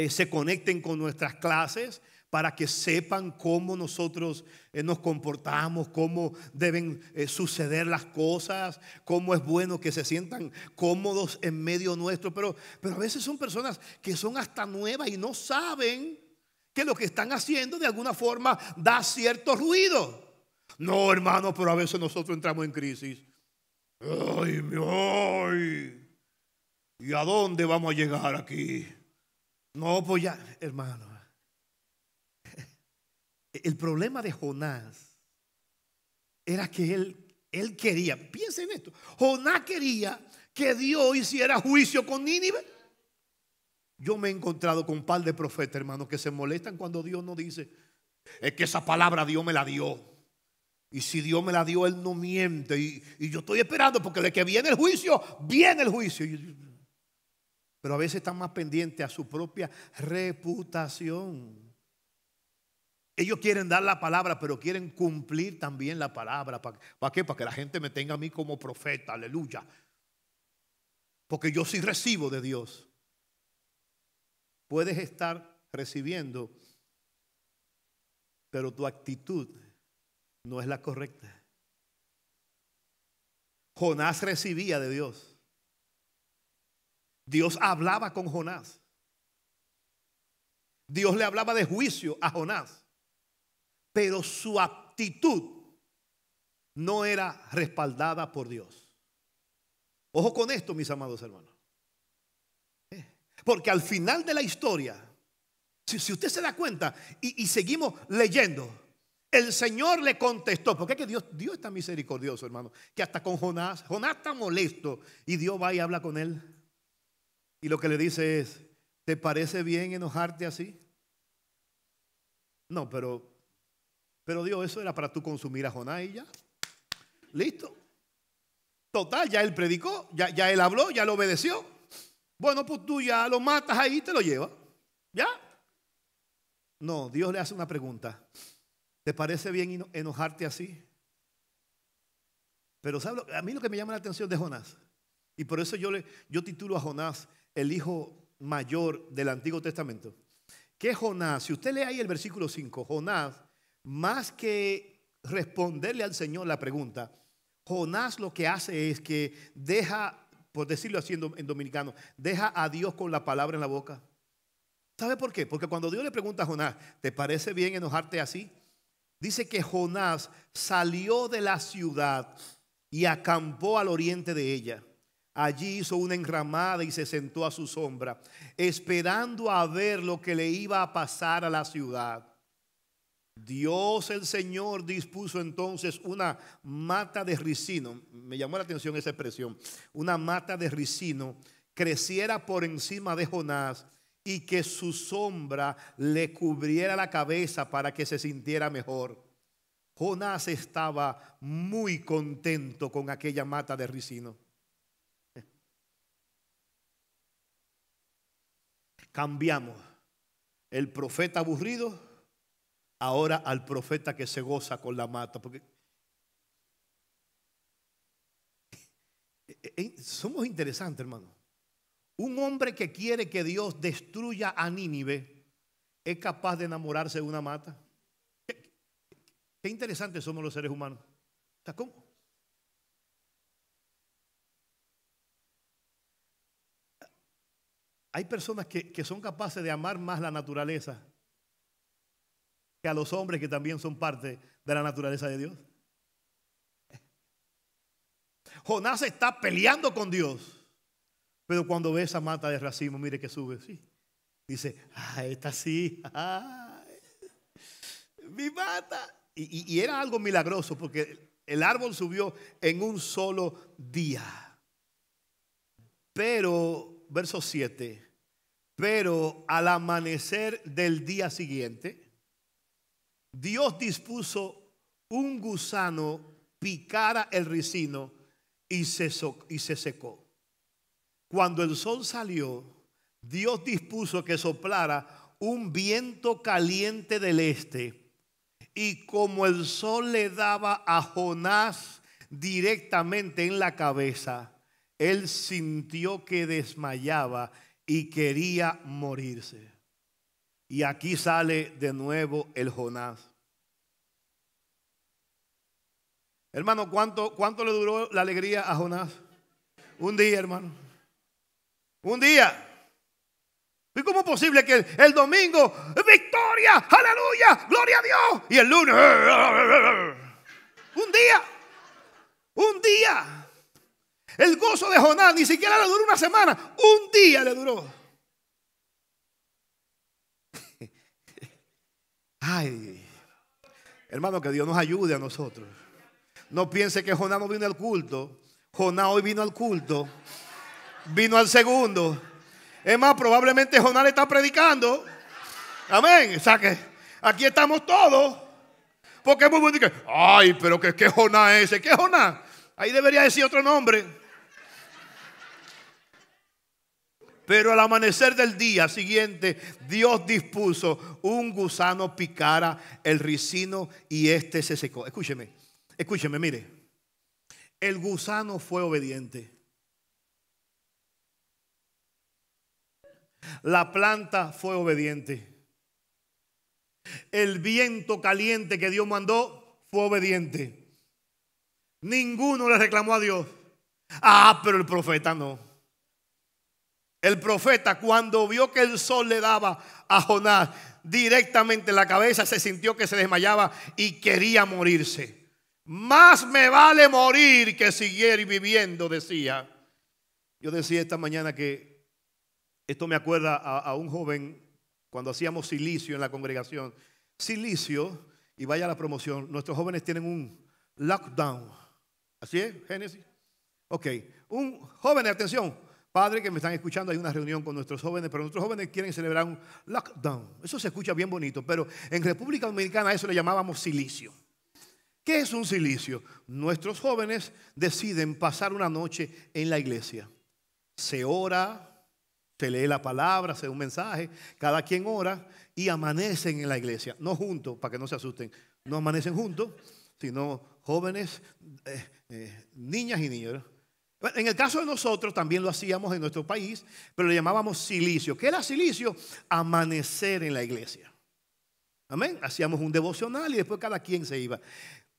se conecten con nuestras clases, para que sepan cómo nosotros nos comportamos, cómo deben suceder las cosas, cómo es bueno que se sientan cómodos en medio nuestro. Pero a veces son personas que son hasta nuevas y no saben que lo que están haciendo de alguna forma da cierto ruido. No, hermano, pero a veces nosotros entramos en crisis. Ay, ¿y a dónde vamos a llegar aquí? No, pues ya, hermano. El problema de Jonás era que él quería, piensen en esto, Jonás quería que Dios hiciera juicio con Nínive. Yo me he encontrado con un par de profetas, hermanos, que se molestan cuando Dios no dice. Es que esa palabra Dios me la dio. Y si Dios me la dio, Él no miente. Y yo estoy esperando, porque de que viene el juicio, viene el juicio. Pero a veces están más pendientes a su propia reputación. Ellos quieren dar la palabra, pero quieren cumplir también la palabra. ¿Para qué? Para que la gente me tenga a mí como profeta, aleluya. Porque yo sí recibo de Dios. Puedes estar recibiendo, pero tu actitud no es la correcta. Jonás recibía de Dios. Dios hablaba con Jonás. Dios le hablaba de juicio a Jonás. Pero su actitud no era respaldada por Dios. Ojo con esto, mis amados hermanos. Porque al final de la historia, si usted se da cuenta y seguimos leyendo, el Señor le contestó. Porque es que Dios está misericordioso, hermano, que hasta con Jonás está molesto y Dios va y habla con él. Y lo que le dice es: ¿te parece bien enojarte así? No, pero Dios, eso era para tú consumir a Jonás y ya. Listo. Total, ya él predicó, ya él habló, ya lo obedeció. Bueno, pues tú ya lo matas ahí y te lo llevas. ¿Ya? No, Dios le hace una pregunta. ¿Te parece bien enojarte así? Pero ¿sabe? A mí lo que me llama la atención de Jonás, y por eso yo titulo a Jonás el hijo mayor del Antiguo Testamento, que Jonás, si usted lee ahí el versículo 5, Jonás, más que responderle al Señor la pregunta, Jonás lo que hace es que deja, por decirlo así en dominicano, deja a Dios con la palabra en la boca. ¿Sabe por qué? Porque cuando Dios le pregunta a Jonás, ¿te parece bien enojarte así? Dice que Jonás salió de la ciudad y acampó al oriente de ella. Allí hizo una enramada y se sentó a su sombra, esperando a ver lo que le iba a pasar a la ciudad. Dios el Señor dispuso entonces una mata de ricino. Me llamó la atención esa expresión. Una mata de ricino creciera por encima de Jonás y que su sombra le cubriera la cabeza para que se sintiera mejor. Jonás estaba muy contento con aquella mata de ricino. Cambiamos el profeta aburrido ahora al profeta que se goza con la mata. Porque Somos interesantes, hermano. Un hombre que quiere que Dios destruya a Nínive es capaz de enamorarse de una mata. Qué interesantes somos los seres humanos. O sea, ¿cómo? Hay personas que son capaces de amar más la naturaleza que a los hombres que también son parte de la naturaleza de Dios. Jonás está peleando con Dios, pero cuando ve esa mata de racimo, mire que sube, sí. Dice, esta sí, mi mata. Y era algo milagroso porque el árbol subió en un solo día. Pero, verso 7, pero al amanecer del día siguiente, Dios dispuso un gusano picara el ricino y se secó. Cuando el sol salió, Dios dispuso que soplara un viento caliente del este, y como el sol le daba a Jonás directamente en la cabeza, él sintió que desmayaba y quería morirse. Y aquí sale de nuevo el Jonás. Hermano, ¿cuánto le duró la alegría a Jonás? Un día, hermano. Un día. ¿Y cómo es posible que el domingo, victoria, aleluya, gloria a Dios, y el lunes, un día, un día? El gozo de Jonás ni siquiera le duró una semana, un día le duró. Ay, hermano, que Dios nos ayude a nosotros. No piense que Jonás no vino al culto. Jonás hoy vino al culto, vino al segundo. Es más, probablemente Jonás le está predicando. Amén. O sea que aquí estamos todos. Porque es muy bueno decir, ay, pero ¿qué Jonás es ese? ¿Qué Jonás? Ahí debería decir otro nombre. Pero al amanecer del día siguiente, Dios dispuso un gusano picara el ricino y este se secó. Escúcheme, mire. El gusano fue obediente. La planta fue obediente. El viento caliente que Dios mandó fue obediente. Ninguno le reclamó a Dios. Pero el profeta no. El profeta, cuando vio que el sol le daba a Jonás directamente en la cabeza, se sintió que se desmayaba y quería morirse. Más me vale morir que seguir viviendo, decía. Yo decía esta mañana que esto me acuerda a un joven cuando hacíamos silicio en la congregación. Silicio, y vaya a la promoción, nuestros jóvenes tienen un lockdown. ¿Así es, Génesis? Ok, un joven, atención, padre que me están escuchando, hay una reunión con nuestros jóvenes, pero nuestros jóvenes quieren celebrar un lockdown. Eso se escucha bien bonito, pero en República Dominicana a eso le llamábamos silicio. ¿Qué es un silicio? Nuestros jóvenes deciden pasar una noche en la iglesia. Se ora, se lee la palabra, se da un mensaje, cada quien ora y amanecen en la iglesia. No juntos, para que no se asusten, no amanecen juntos, sino jóvenes, niñas y niños. En el caso de nosotros también lo hacíamos en nuestro país, pero le llamábamos silicio. ¿Qué era silicio? Amanecer en la iglesia. Amén. Hacíamos un devocional y después cada quien se iba.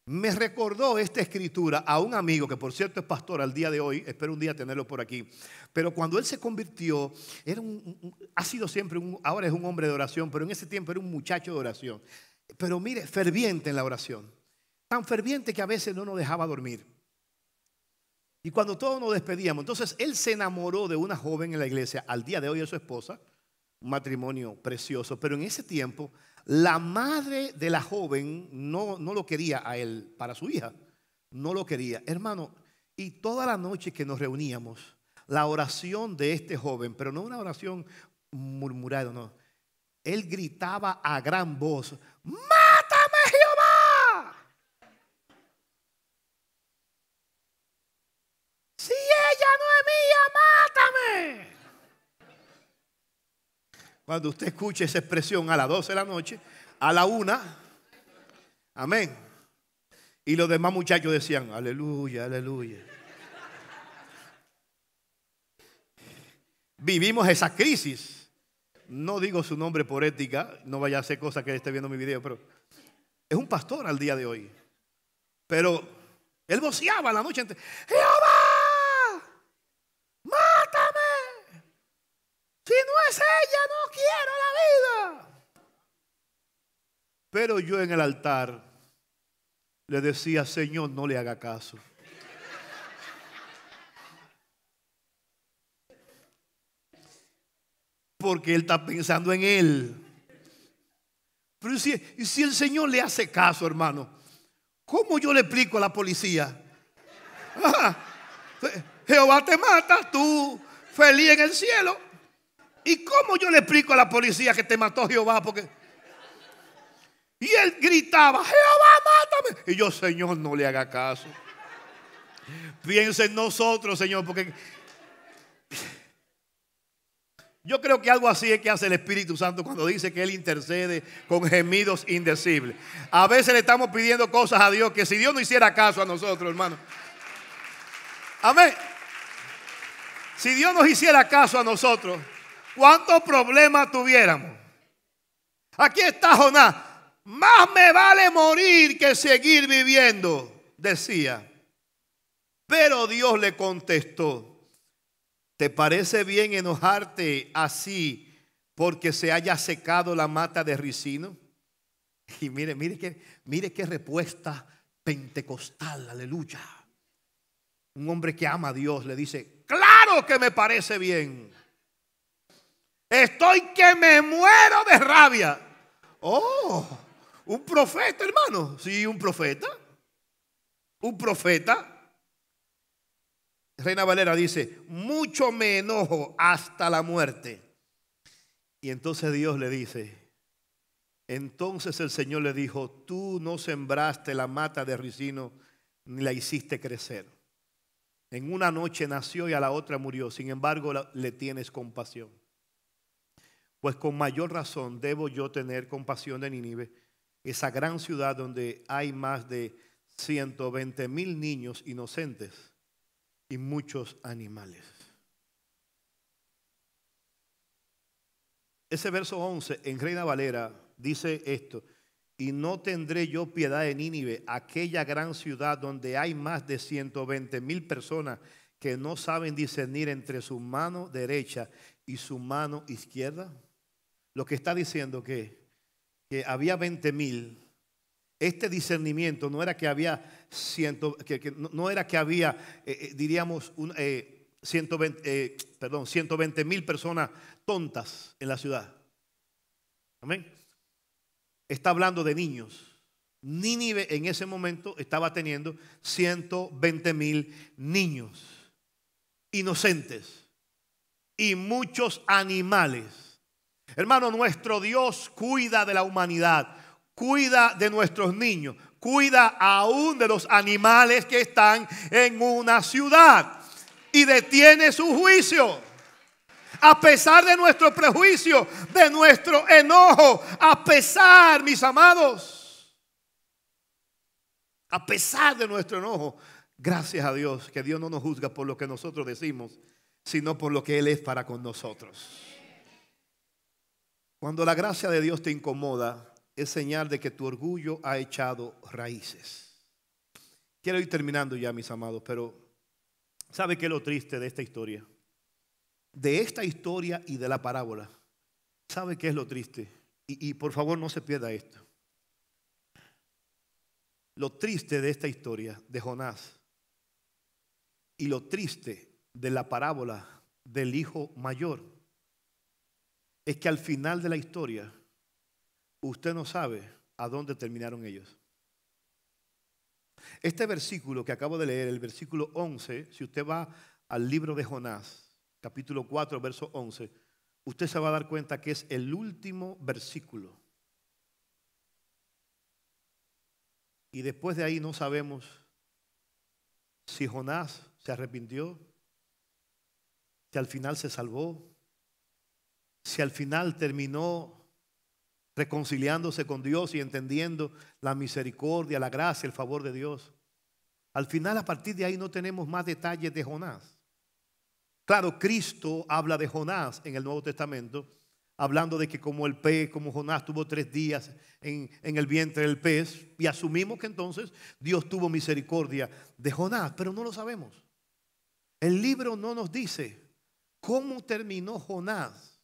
Me recordó esta escritura a un amigo que por cierto es pastor al día de hoy. Espero un día tenerlo por aquí. Pero cuando él se convirtió, ha sido siempre ahora es un hombre de oración, pero en ese tiempo era un muchacho de oración. Pero mire, ferviente en la oración. Tan ferviente que a veces no nos dejaba dormir. Y cuando todos nos despedíamos, entonces él se enamoró de una joven en la iglesia. Al día de hoy es su esposa. Un matrimonio precioso. Pero en ese tiempo la madre de la joven no lo quería a él para su hija. No lo quería. Hermano, y toda la noche que nos reuníamos, la oración de este joven, pero no una oración murmurada, no. Él gritaba a gran voz, ¡mátame, Jehová! Si ella no es mía, mátame. Cuando usted escuche esa expresión a las 12 de la noche, a la 1, amén. Y los demás muchachos decían, aleluya, aleluya. Vivimos esa crisis. No digo su nombre por ética, no vaya a hacer cosas que esté viendo mi video, pero es un pastor al día de hoy. Pero él voceaba la noche entera: Jehová, mátame. Si no es ella, no quiero la vida. Pero yo en el altar le decía: Señor, no le haga caso. Porque él está pensando en él. Pero si el Señor le hace caso, hermano, ¿cómo yo le explico a la policía? Jehová te mata, tú feliz en el cielo. ¿Y cómo yo le explico a la policía que te mató Jehová? Y él gritaba: Jehová, mátame. Y yo: Señor, no le haga caso. Piensa en nosotros, Señor, porque yo creo que algo así es que hace el Espíritu Santo cuando dice que Él intercede con gemidos indecibles. A veces le estamos pidiendo cosas a Dios que si Dios no hiciera caso a nosotros, hermano. Amén. Si Dios nos hiciera caso a nosotros, ¿cuántos problemas tuviéramos? Aquí está Jonás: más me vale morir que seguir viviendo, decía. Pero Dios le contestó: ¿te parece bien enojarte así porque se haya secado la mata de ricino? Y mire qué respuesta pentecostal, aleluya. Un hombre que ama a Dios le dice: claro que me parece bien. Estoy que me muero de rabia. Oh, un profeta, hermano. Sí, un profeta. Un profeta. Reina Valera dice: mucho me enojo hasta la muerte. Y entonces Dios le dice: entonces el Señor le dijo: tú no sembraste la mata de ricino ni la hiciste crecer. En una noche nació y a la otra murió. Sin embargo, le tienes compasión. Pues con mayor razón debo yo tener compasión de Nínive, esa gran ciudad donde hay más de 120,000 niños inocentes y muchos animales. Ese verso 11 en Reina Valera dice esto: y no tendré yo piedad de Nínive, aquella gran ciudad donde hay más de 120,000 personas que no saben discernir entre su mano derecha y su mano izquierda. Lo que está diciendo que había 20,000. Este discernimiento no era que había no era que había diríamos 120,000 personas tontas en la ciudad. Amén. Está hablando de niños. Nínive en ese momento estaba teniendo 120,000 niños inocentes y muchos animales. Hermano, nuestro Dios cuida de la humanidad, cuida de nuestros niños, cuida aún de los animales que están en una ciudad y detiene su juicio. A pesar de nuestro prejuicio, de nuestro enojo, a pesar, mis amados, a pesar de nuestro enojo, gracias a Dios que Dios no nos juzga por lo que nosotros decimos, sino por lo que Él es para con nosotros. Cuando la gracia de Dios te incomoda, es señal de que tu orgullo ha echado raíces. Quiero ir terminando ya, mis amados, pero ¿sabe qué es lo triste de esta historia? De esta historia y de la parábola. ¿Sabe qué es lo triste? Y por favor no se pierda esto. Lo triste de esta historia de Jonás y lo triste de la parábola del hijo mayor es que al final de la historia usted no sabe a dónde terminaron ellos. Este versículo que acabo de leer, el versículo 11, si usted va al libro de Jonás, capítulo 4, verso 11, usted se va a dar cuenta que es el último versículo. Y después de ahí no sabemos si Jonás se arrepintió, si al final se salvó, si al final terminó reconciliándose con Dios y entendiendo la misericordia, la gracia, el favor de Dios. Al final, a partir de ahí no tenemos más detalles de Jonás. Claro, Cristo habla de Jonás en el Nuevo Testamento, hablando de que como el pez, como Jonás tuvo 3 días en el vientre del pez, y asumimos que entonces Dios tuvo misericordia de Jonás, pero no lo sabemos. El libro no nos dice cómo terminó Jonás,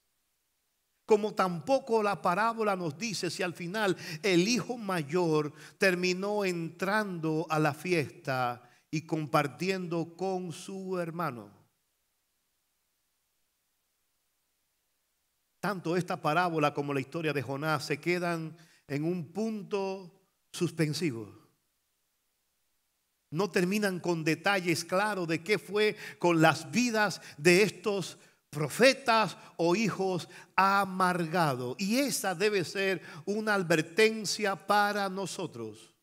como tampoco la parábola nos dice si al final el hijo mayor terminó entrando a la fiesta y compartiendo con su hermano. Tanto esta parábola como la historia de Jonás se quedan en un punto suspensivo. No terminan con detalles claros de qué fue con las vidas de estos profetas o hijos amargados. Y esa debe ser una advertencia para nosotros.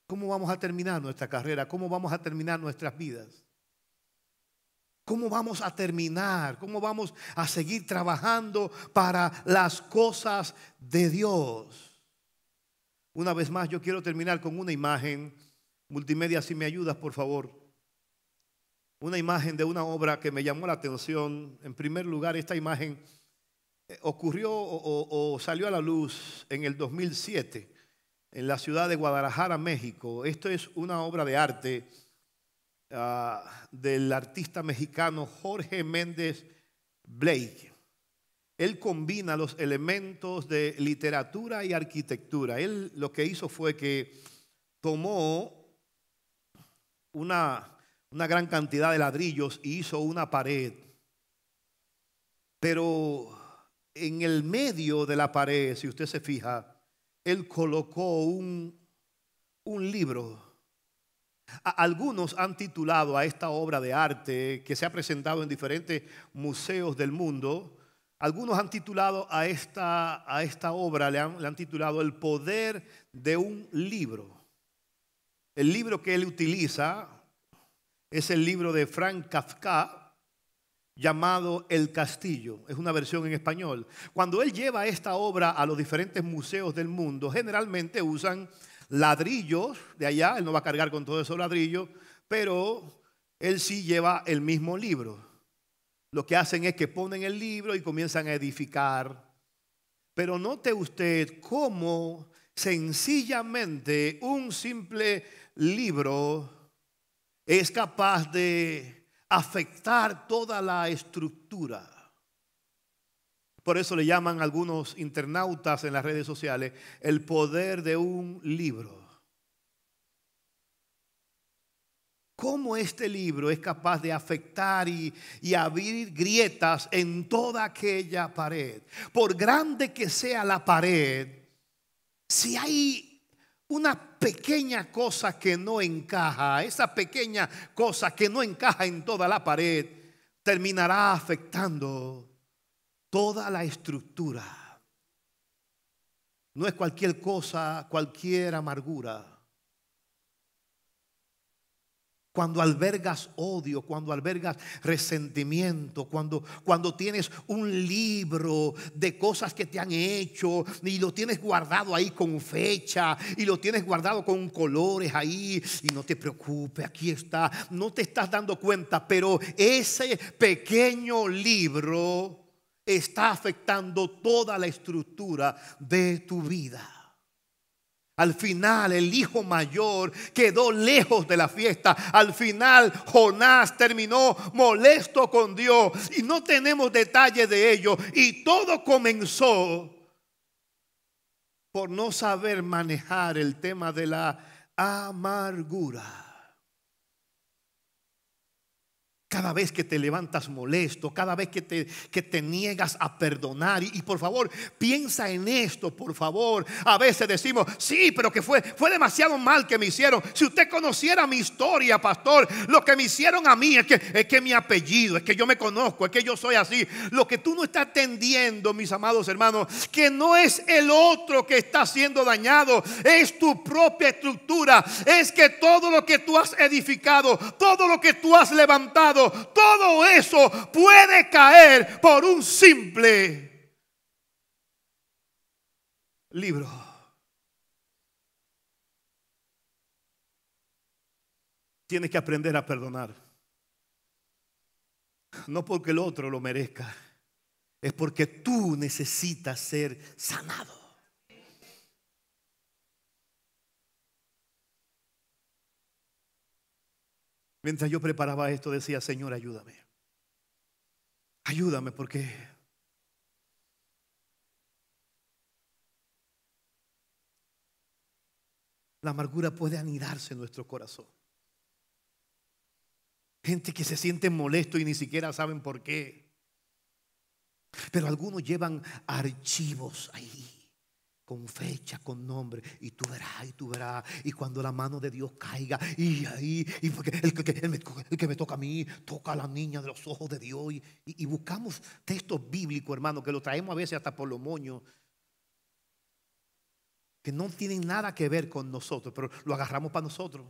¿Cómo vamos a terminar nuestra carrera? ¿Cómo vamos a terminar nuestras vidas? ¿Cómo vamos a terminar? ¿Cómo vamos a seguir trabajando para las cosas de Dios? Una vez más, yo quiero terminar con una imagen. Multimedia, si me ayudas, por favor. Una imagen de una obra que me llamó la atención. En primer lugar, esta imagen ocurrió o salió a la luz en el 2007 en la ciudad de Guadalajara, México. Esto es una obra de arte del artista mexicano Jorge Méndez Blake. Él combina los elementos de literatura y arquitectura. Él lo que hizo fue que tomó una gran cantidad de ladrillos y hizo una pared. Pero en el medio de la pared, si usted se fija, él colocó un libro. Algunos han titulado a esta obra de arte que se ha presentado en diferentes museos del mundo. Algunos han titulado a esta obra, le han titulado El poder de un libro. El libro que él utiliza es el libro de Franz Kafka llamado El Castillo. Es una versión en español. Cuando él lleva esta obra a los diferentes museos del mundo, generalmente usan ladrillos de allá. Él no va a cargar con todos esos ladrillos, pero él sí lleva el mismo libro. Lo que hacen es que ponen el libro y comienzan a edificar. Pero note usted cómo sencillamente un simple libro es capaz de afectar toda la estructura. Por eso le llaman a algunos internautas en las redes sociales el poder de un libro. ¿Cómo este libro es capaz de afectar y abrir grietas en toda aquella pared? Por grande que sea la pared, si hay una pequeña cosa que no encaja, esa pequeña cosa que no encaja en toda la pared, terminará afectando toda la estructura. No es cualquier cosa, cualquier amargura. Cuando albergas odio, cuando albergas resentimiento, cuando tienes un libro de cosas que te han hecho y lo tienes guardado ahí con fecha y lo tienes guardado con colores ahí, y no te preocupes, aquí está, no te estás dando cuenta, pero ese pequeño libro está afectando toda la estructura de tu vida. Al final el hijo mayor quedó lejos de la fiesta. Al final Jonás terminó molesto con Dios y no tenemos detalles de ello. Y todo comenzó por no saber manejar el tema de la amargura. Cada vez que te levantas molesto, cada vez que te niegas a perdonar, y por favor, piensa en esto, por favor. A veces decimos, sí, pero que fue demasiado mal que me hicieron. Si usted conociera mi historia, pastor, lo que me hicieron a mí es que mi apellido, es que yo me conozco, es que yo soy así. Lo que tú no estás entendiendo, mis amados hermanos, que no es el otro que está siendo dañado, es tu propia estructura. Es que todo lo que tú has edificado, todo lo que tú has levantado, todo eso puede caer por un simple libro. Tienes que aprender a perdonar. No porque el otro lo merezca, es porque tú necesitas ser sanado. Mientras yo preparaba esto decía: Señor, ayúdame. Ayúdame, porque la amargura puede anidarse en nuestro corazón. Gente que se siente molesto y ni siquiera saben por qué. Pero algunos llevan archivos ahí, con fecha, con nombre, y tú verás, y cuando la mano de Dios caiga, y ahí, y porque el que me toca a mí, toca a la niña de los ojos de Dios, y buscamos textos bíblicos, hermano, que lo traemos a veces hasta por los moños, que no tienen nada que ver con nosotros, pero lo agarramos para nosotros.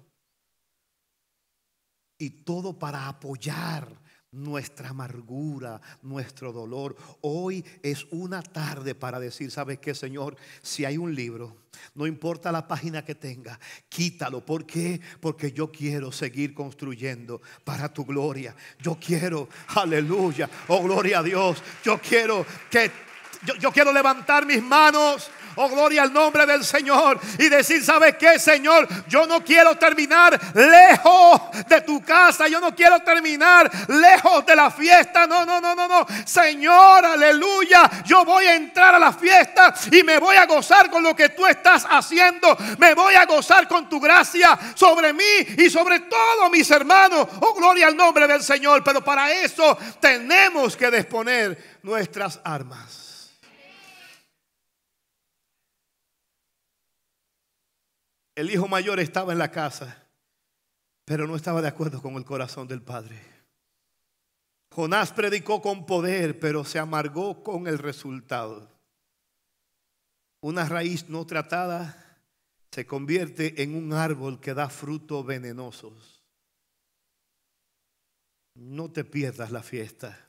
Y todo para apoyar nuestra amargura, nuestro dolor. Hoy es una tarde para decir: ¿sabes qué, Señor? Si hay un libro, no importa la página que tenga, quítalo. ¿Por qué? Porque yo quiero seguir construyendo para tu gloria. Yo quiero, aleluya, oh gloria a Dios. Yo quiero levantar mis manos, oh gloria al nombre del Señor, y decir: ¿sabes qué, Señor? Yo no quiero terminar lejos de tu casa. Yo no quiero terminar lejos de la fiesta. No. Señor, aleluya, yo voy a entrar a la fiesta y me voy a gozar con lo que tú estás haciendo. Me voy a gozar con tu gracia sobre mí y sobre todos mis hermanos. Oh gloria al nombre del Señor. Pero para eso tenemos que disponer nuestras armas. El hijo mayor estaba en la casa, pero no estaba de acuerdo con el corazón del padre. Jonás predicó con poder, pero se amargó con el resultado. Una raíz no tratada se convierte en un árbol que da frutos venenosos. No te pierdas la fiesta.